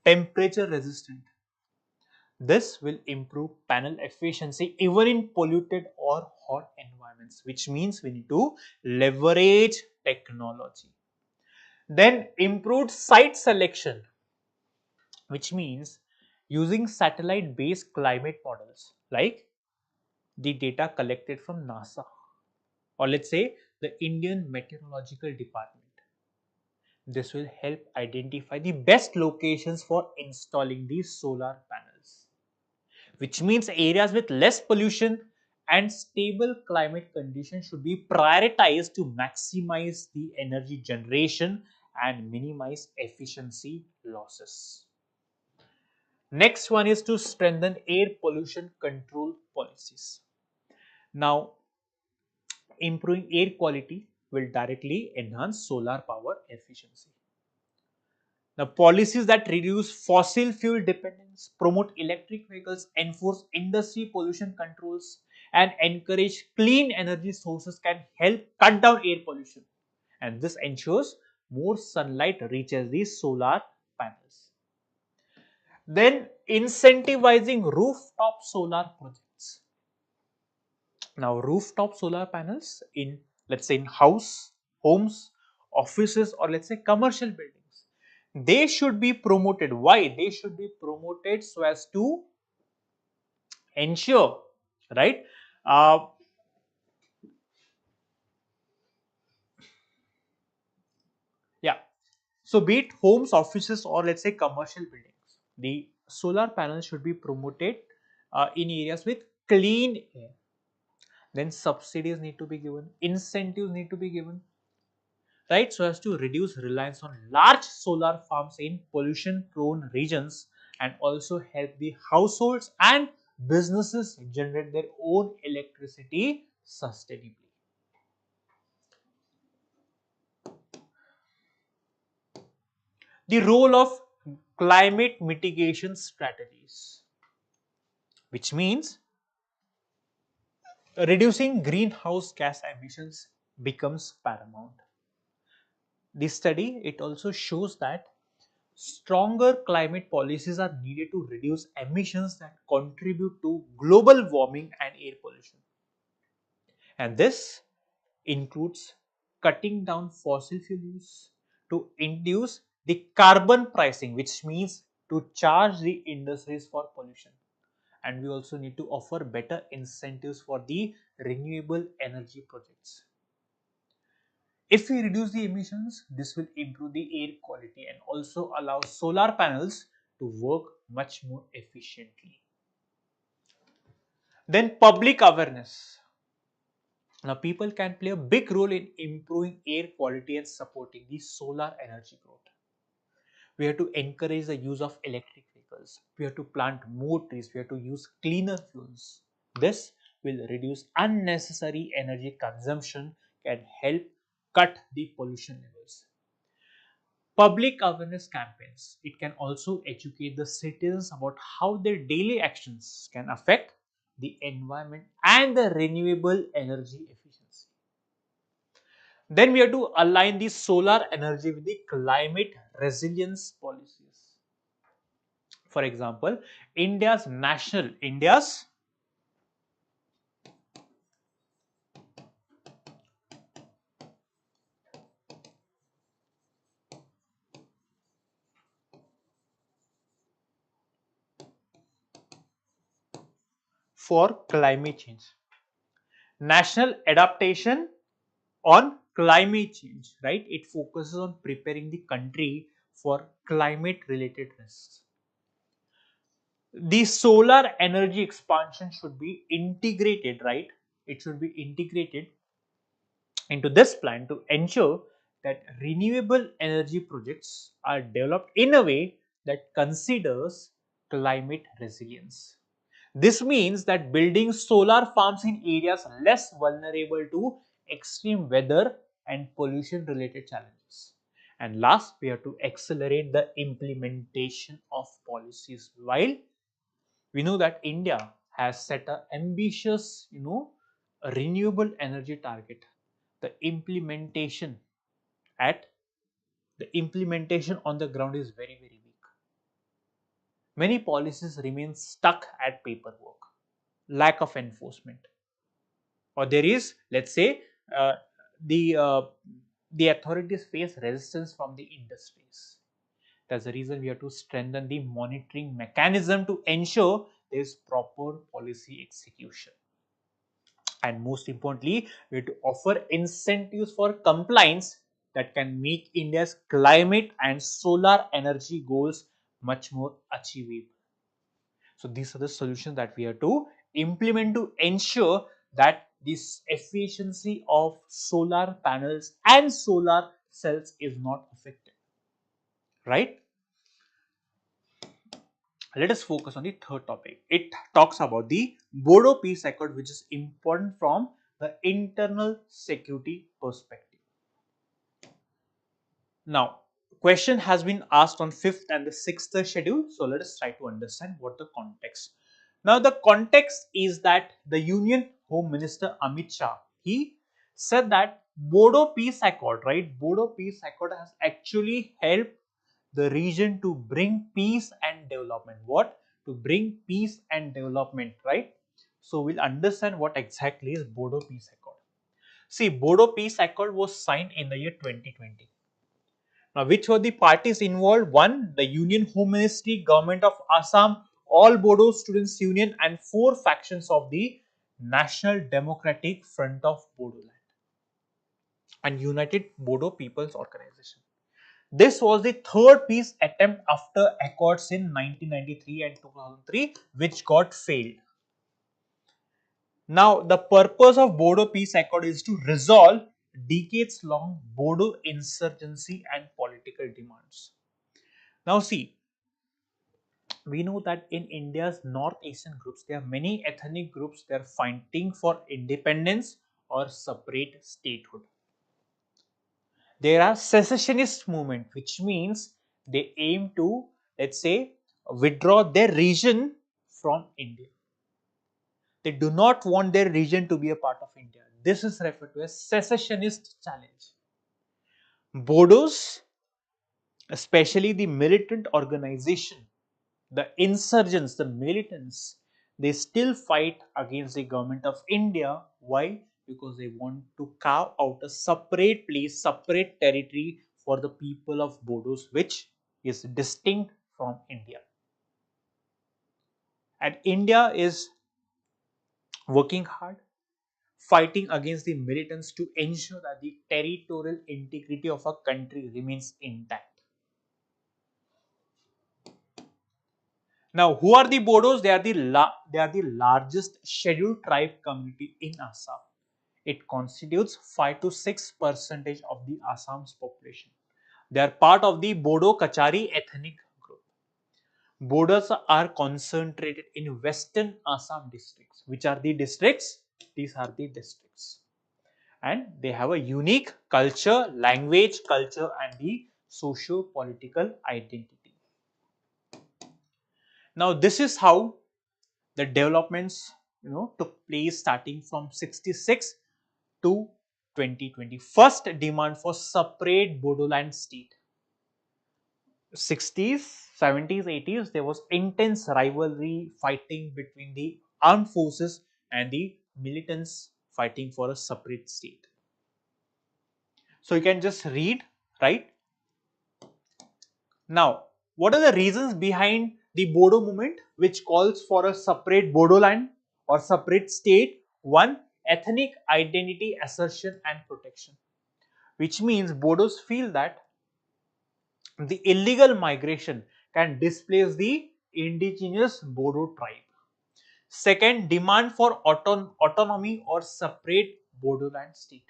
temperature resistant. This will improve panel efficiency even in polluted or hot environments, which means we need to leverage technology. Then improved site selection, which means using satellite based climate models like the data collected from NASA, or let's say the Indian Meteorological Department. This will help identify the best locations for installing these solar panels, which means areas with less pollution and stable climate conditions should be prioritized to maximize the energy generation and minimize efficiency losses. Next one is to strengthen air pollution control policies. Now, improving air quality will directly enhance solar power efficiency. Now, policies that reduce fossil fuel dependence, promote electric vehicles, enforce industry pollution controls, and encourage clean energy sources can help cut down air pollution. And this ensures more sunlight reaches these solar panels. Then, incentivizing rooftop solar projects. Now, rooftop solar panels in, let's say, in homes, offices, or let's say commercial buildings, they should be promoted. Why? They should be promoted so as to ensure, right? Uh, yeah. So, be it homes, offices, or let's say commercial buildings, the solar panels should be promoted in areas with clean air. Then subsidies need to be given, incentives need to be given, right, so as to reduce reliance on large solar farms in pollution prone regions, and also help the households and businesses generate their own electricity sustainably. The role of climate mitigation strategies, which means reducing greenhouse gas emissions becomes paramount. This study, it also shows that stronger climate policies are needed to reduce emissions that contribute to global warming and air pollution. And this includes cutting down fossil fuel use to induce the carbon pricing, which means to charge the industries for pollution. And we also need to offer better incentives for the renewable energy projects. If we reduce the emissions, this will improve the air quality and also allow solar panels to work much more efficiently. Then public awareness. Now people can play a big role in improving air quality and supporting the solar energy growth. We have to encourage the use of electric vehicles. We have to plant more trees. We have to use cleaner fuels. This will reduce unnecessary energy consumption and help cut the pollution levels. Public awareness campaigns. It can also educate the citizens about how their daily actions can affect the environment and the renewable energy efficiency. Then we have to align the solar energy with the climate resilience policies. For example, India's for climate change. National adaptation on climate change, right? It focuses on preparing the country for climate related risks. The solar energy expansion should be integrated, right? It should be integrated into this plan to ensure that renewable energy projects are developed in a way that considers climate resilience. This means that building solar farms in areas less vulnerable to extreme weather and pollution related challenges. And last, we have to accelerate the implementation of policies. While we know that India has set an ambitious, a renewable energy target, the implementation at the implementation on the ground is very, very weak. Many policies remain stuck at paperwork, lack of enforcement, or there is, let's say, uh, the uh, the authorities face resistance from the industries. That's the reason we have to strengthen the monitoring mechanism to ensure there is proper policy execution. And most importantly, we have to offer incentives for compliance that can make India's climate and solar energy goals much more achievable. So these are the solutions that we have to implement to ensure that this efficiency of solar panels and solar cells is not affected, right? Let us focus on the third topic. It talks about the Bodo Peace Accord, which is important from the internal security perspective. Now, question has been asked on 5th and the 6th schedule. So let us try to understand what the context. Now, the context is that the Union Home Minister Amit Shah, he said that Bodo Peace Accord, right? Bodo Peace Accord has actually helped the region to bring peace and development. What? To bring peace and development, right? So we'll understand what exactly is Bodo Peace Accord. See, Bodo Peace Accord was signed in the year 2020. Now, which were the parties involved? One, the Union Home Ministry, Government of Assam, all Bodo Students Union, and four factions of the National Democratic Front of Bodoland and United Bodo People's Organization. This was the third peace attempt after accords in 1993 and 2003, which got failed. Now, the purpose of Bodo Peace Accord is to resolve decades-long Bodo insurgency and political demands. Now, see, we know that in India's northeastern groups, there are many ethnic groups that are fighting for independence or separate statehood. There are secessionist movement, which means they aim to, let's say, withdraw their region from India. They do not want their region to be a part of India. This is referred to as secessionist challenge. Bodos, especially the militant organization, the insurgents, the militants, they still fight against the government of India. Why? Because they want to carve out a separate place, separate territory for the people of Bodos, which is distinct from India. And India is working hard, fighting against the militants to ensure that the territorial integrity of a country remains intact. Now, who are the Bodos? They are the largest scheduled tribe community in Assam. It constitutes 5 to 6 percentage of the Assam's population. They are part of the Bodo Kachari ethnic group. Bodos are concentrated in western Assam districts. Which are the districts? These are the districts. And they have a unique culture, language, culture, and the socio-political identity. Now this is how the developments took place starting from 66 to 2020. First demand for separate Bodoland state. 60s, 70s, 80s, there was intense rivalry fighting between the armed forces and the militants fighting for a separate state. So you can just read, right? Now, what are the reasons behind the Bodo movement which calls for a separate Bodoland or separate state? One, ethnic identity assertion and protection, which means Bodos feel that the illegal migration can displace the indigenous Bodo tribe. Second, demand for autonomy or separate Bodoland state,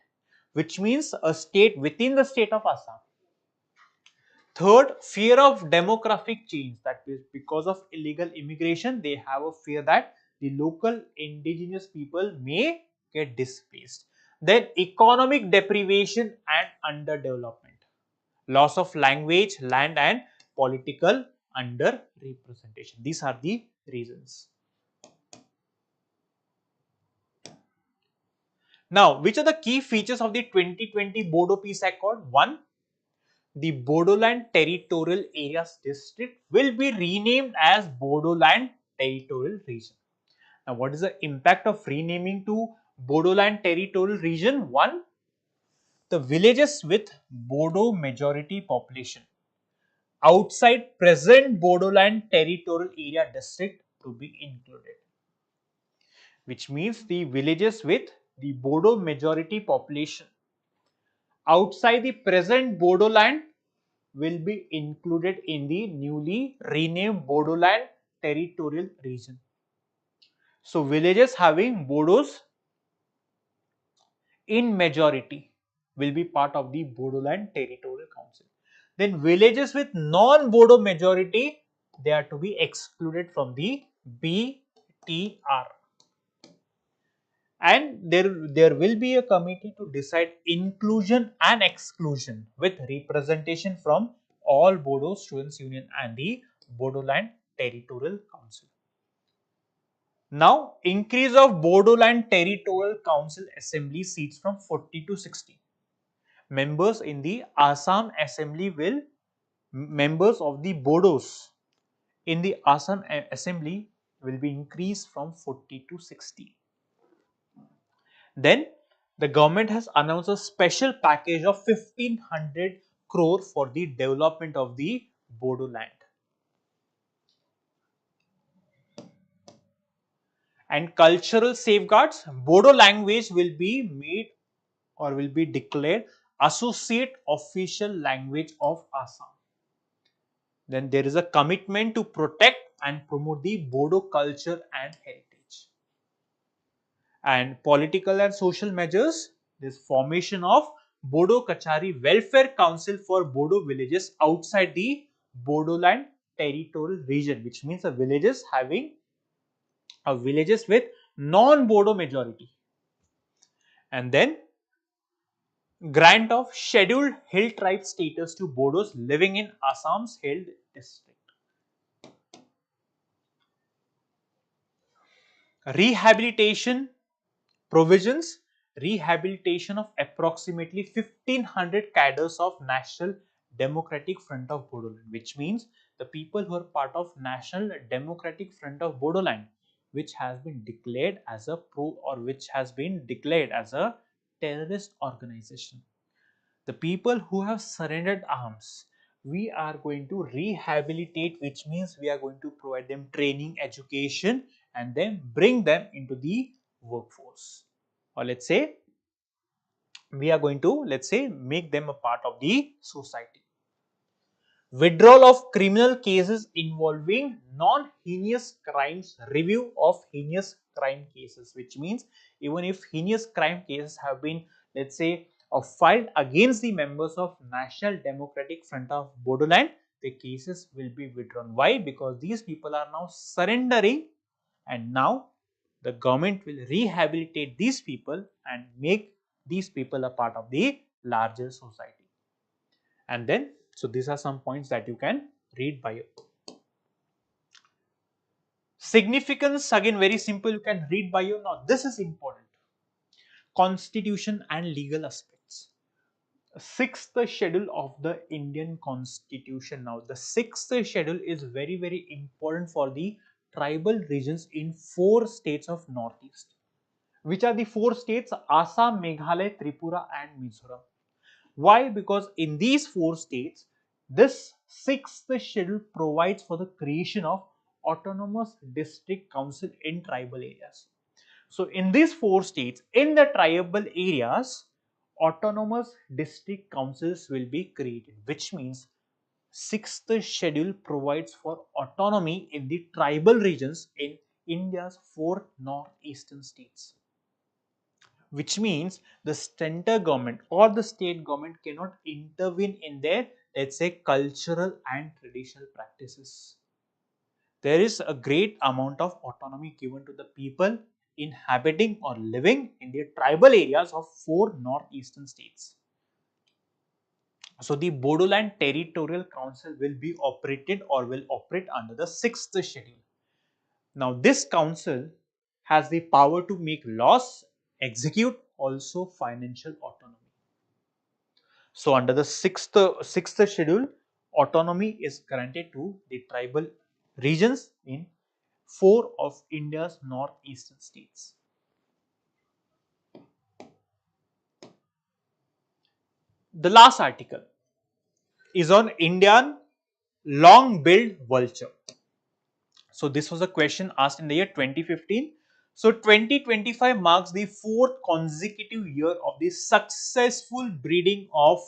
which means a state within the state of Assam. Third, fear of demographic change, that is because of illegal immigration, they have a fear that the local indigenous people may get displaced. Then economic deprivation and underdevelopment, loss of language, land and political underrepresentation. These are the reasons. Now, which are the key features of the 2020 Bodo Peace Accord? One, the Bodoland Territorial Areas District will be renamed as Bodoland Territorial Region. Now, what is the impact of renaming to Bodoland Territorial Region? One, the villages with Bodo majority population outside present Bodoland Territorial Area District to be included, which means the villages with the Bodo majority population outside the present Bodoland will be included in the newly renamed Bodoland Territorial Region. So, villages having Bodos in majority will be part of the Bodoland Territorial Council. Then villages with non-Bodo majority, they are to be excluded from the BTR. And there will be a committee to decide inclusion and exclusion with representation from all Bodo Students Union and the Bodoland Territorial Council. Now, increase of Bodoland Territorial Council Assembly seats from 40 to 60. Members in the Assam Assembly will, members of the Bodos in the Assam Assembly will be increased from 40 to 60. Then the government has announced a special package of 1500 crore for the development of the Bodo land. And cultural safeguards, Bodo language will be made or will be declared associate official language of Assam. Then there is a commitment to protect and promote the Bodo culture and heritage. And political and social measures, this formation of Bodo Kachari Welfare Council for Bodo villages outside the Bodoland Territorial Region, which means the villages having villages with non-Bodo majority. And then grant of scheduled hill tribe status to Bodos living in Assam's hill district. Rehabilitation provisions, rehabilitation of approximately 1500 cadres of National Democratic Front of Bodoland, which means the people who are part of National Democratic Front of Bodoland, which has been declared as a which has been declared as a terrorist organization. The people who have surrendered arms, we are going to rehabilitate, which means we are going to provide them training, education, and then bring them into the workforce. Or let's say we are going to make them a part of the society. Withdrawal of criminal cases involving non-heinous crimes, review of heinous crime cases, which means even if heinous crime cases have been filed against the members of National Democratic Front of Bodoland, the cases will be withdrawn. Why? Because these people are now surrendering, and now the government will rehabilitate these people and make these people a part of the larger society. And then So these are some points that you can read by your own. Significance, again very simple, you can read by your. Now this is important. Constitution and legal aspects. Sixth schedule of the Indian Constitution. Now the sixth schedule is very important for the tribal regions in 4 states of Northeast. Which are the 4 states? Assam, Meghalaya, Tripura and Mizoram. Why? Because in these 4 states, this sixth schedule provides for the creation of autonomous district council in tribal areas. So in these 4 states, in the tribal areas, autonomous district councils will be created, which means sixth schedule provides for autonomy in the tribal regions in India's 4 northeastern states, which means the center government or the state government cannot intervene in their, let's say, cultural and traditional practices. There is a great amount of autonomy given to the people inhabiting or living in the tribal areas of 4 northeastern states. So the Bodoland Territorial Council will be operated or will operate under the 6th schedule. Now this council has the power to make laws, execute also financial autonomy. So under the sixth schedule, autonomy is granted to the tribal regions in 4 of India's northeastern states. The last article is on Indian long-billed vulture. So this was a question asked in the year 2015. So 2025 marks the 4th consecutive year of the successful breeding of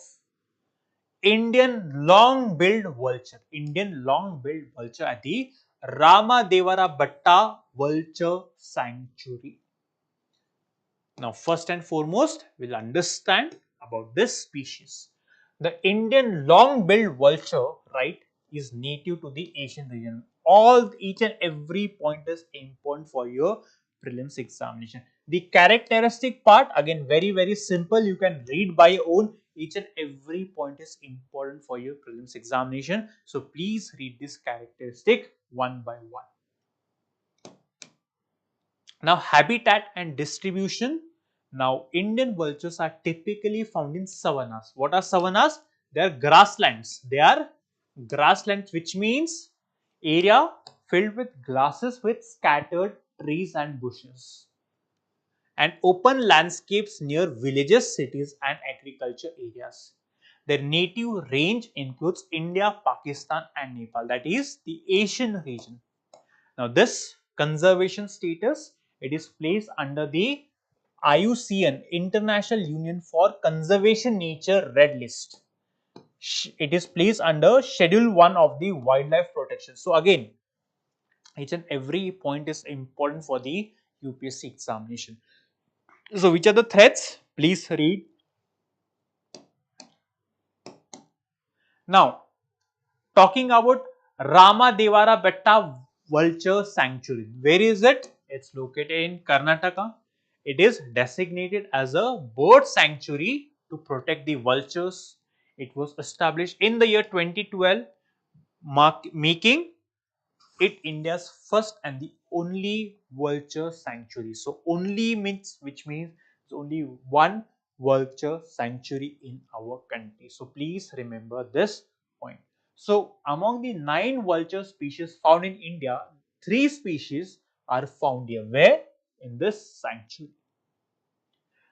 Indian long-billed vulture. Indian long-billed vulture at the Ramadevara Bhatta Vulture Sanctuary. Now, first and foremost, we'll understand about this species. The Indian long-billed vulture, right, is native to the Asian region. Each and every point is important for your prelims examination. The characteristic part, again, very simple. You can read by your own. Each and every point is important for your prelims examination. So please read this characteristic one by one. Now, habitat and distribution. Now, Indian vultures are typically found in savannas. What are savannas? They are grasslands. They are grasslands, which means area filled with grasses with scattered trees and bushes, and open landscapes near villages, cities and agriculture areas. Their native range includes India, Pakistan and Nepal, that is the Asian region. Now this conservation status, it is placed under the IUCN, International Union for Conservation Nature Red List. It is placed under Schedule 1 of the Wildlife Protection. So again, each and every point is important for the UPSC examination. So which are the threats? Please read. Now, talking about Ramadevara Betta Vulture Sanctuary. Where is it? It's located in Karnataka. It is designated as a bird sanctuary to protect the vultures. It was established in the year 2012, making it India's first and the only vulture sanctuary. So only means, which means it's only one vulture sanctuary in our country. So please remember this point. So among the 9 vulture species found in India, 3 species are found here. Where? In this sanctuary.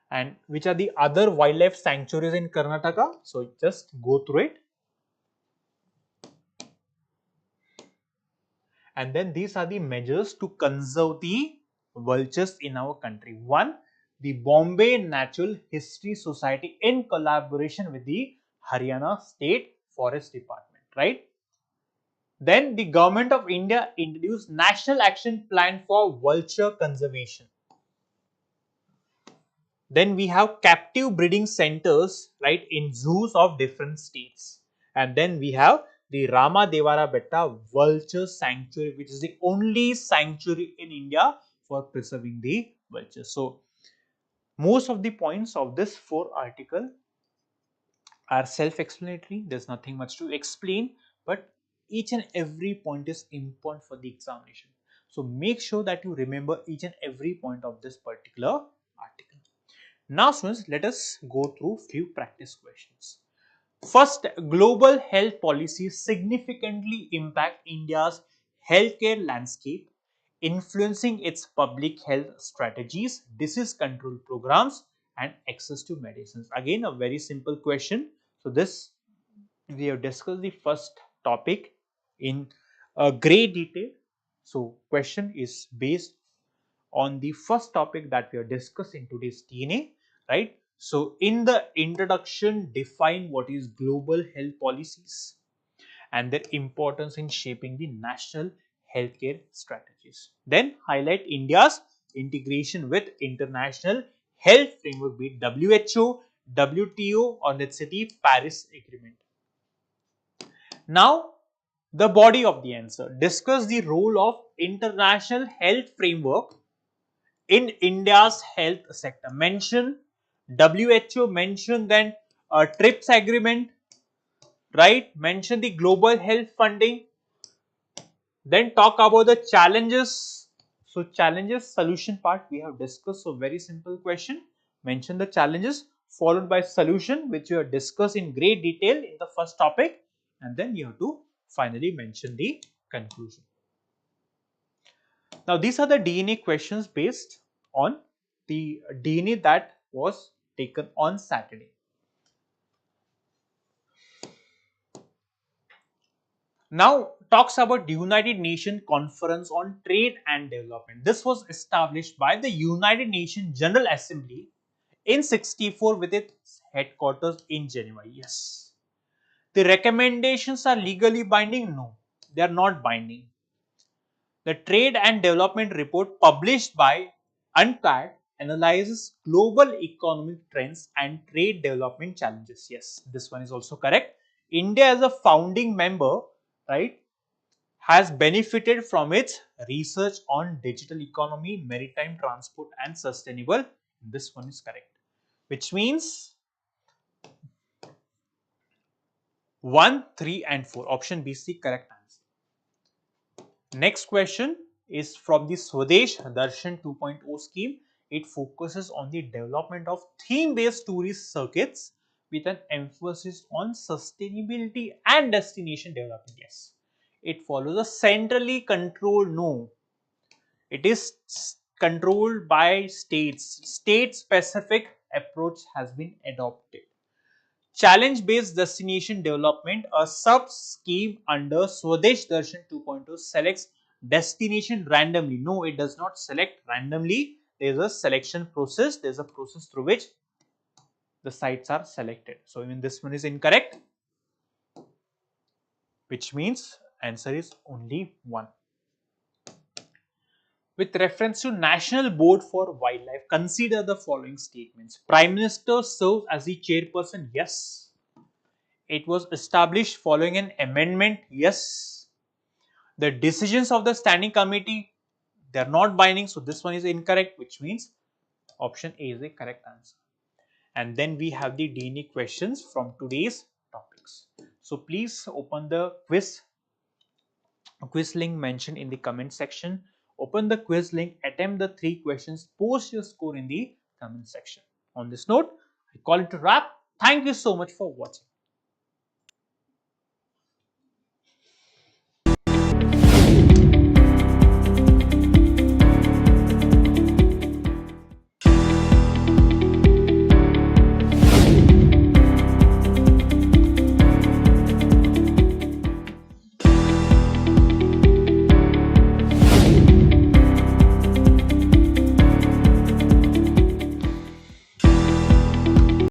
And which are the other wildlife sanctuaries in Karnataka? So just go through it. And then these are the measures to conserve the vultures in our country. One, the Bombay Natural History Society in collaboration with the Haryana State Forest Department, right? Then the Government of India introduced National Action Plan for Vulture Conservation. Then we have captive breeding centers, right, in zoos of different states. And then we have the Ramadevara Betta Vulture Sanctuary, which is the only sanctuary in India for preserving the vultures. So most of the points of this 4 article are self-explanatory. There's nothing much to explain, but each and every point is important for the examination. So make sure that you remember each and every point of this particular article. Now students, let us go through few practice questions. First, global health policies significantly impact India's healthcare landscape, influencing its public health strategies, disease control programs, and access to medicines. Again, a very simple question. So, this we have discussed the first topic in great detail. So, question is based on the first topic that we are discussing today's DNA, right? So, in the introduction, define what is global health policies and their importance in shaping the national healthcare strategies. Then highlight India's integration with international health framework, be it WHO, WTO, or let's say the Paris Agreement. Now, the body of the answer. Discuss the role of international health framework in India's health sector. Mention WHO, mention then TRIPS agreement, right? Mention the global health funding. Then talk about the challenges. So challenges, solution part we have discussed. So very simple question. Mention the challenges followed by solution, which you have discussed in great detail in the first topic, and then you have to finally mention the conclusion. Now these are the DNA questions based on the DNA that was taken on Saturday. Now talks about the United Nations Conference on Trade and Development. This was established by the United Nations General Assembly in 64 with its headquarters in Geneva. Yes. The recommendations are legally binding? No, they are not binding. The Trade and Development Report published by UNCTAD analyzes global economic trends and trade development challenges. Yes, this one is also correct. India as a founding member, right, has benefited from its research on digital economy, maritime transport and sustainable. This one is correct, which means 1, 3 and 4. Option B is the correct answer. Next question is from the Swadesh Darshan 2.0 scheme. It focuses on the development of theme-based tourist circuits with an emphasis on sustainability and destination development. Yes, it follows a centrally controlled, no, it is controlled by states. State-specific approach has been adopted. Challenge-based destination development, a sub-scheme under Swadesh Darshan 2.0 selects destination randomly. No, it does not select randomly. There is a selection process. There is a process through which the sites are selected. So, even this one is incorrect, which means answer is only 1. With reference to National Board for Wildlife, consider the following statements. Prime Minister serves as the chairperson. Yes. It was established following an amendment. Yes. The decisions of the standing committee, they are not binding. So, this one is incorrect, which means option A is the correct answer. And then we have the DNA questions from today's topics. So, please open the quiz link mentioned in the comment section. Open the quiz link, attempt the 3 questions, post your score in the comment section. On this note, I call it a wrap. Thank you so much for watching.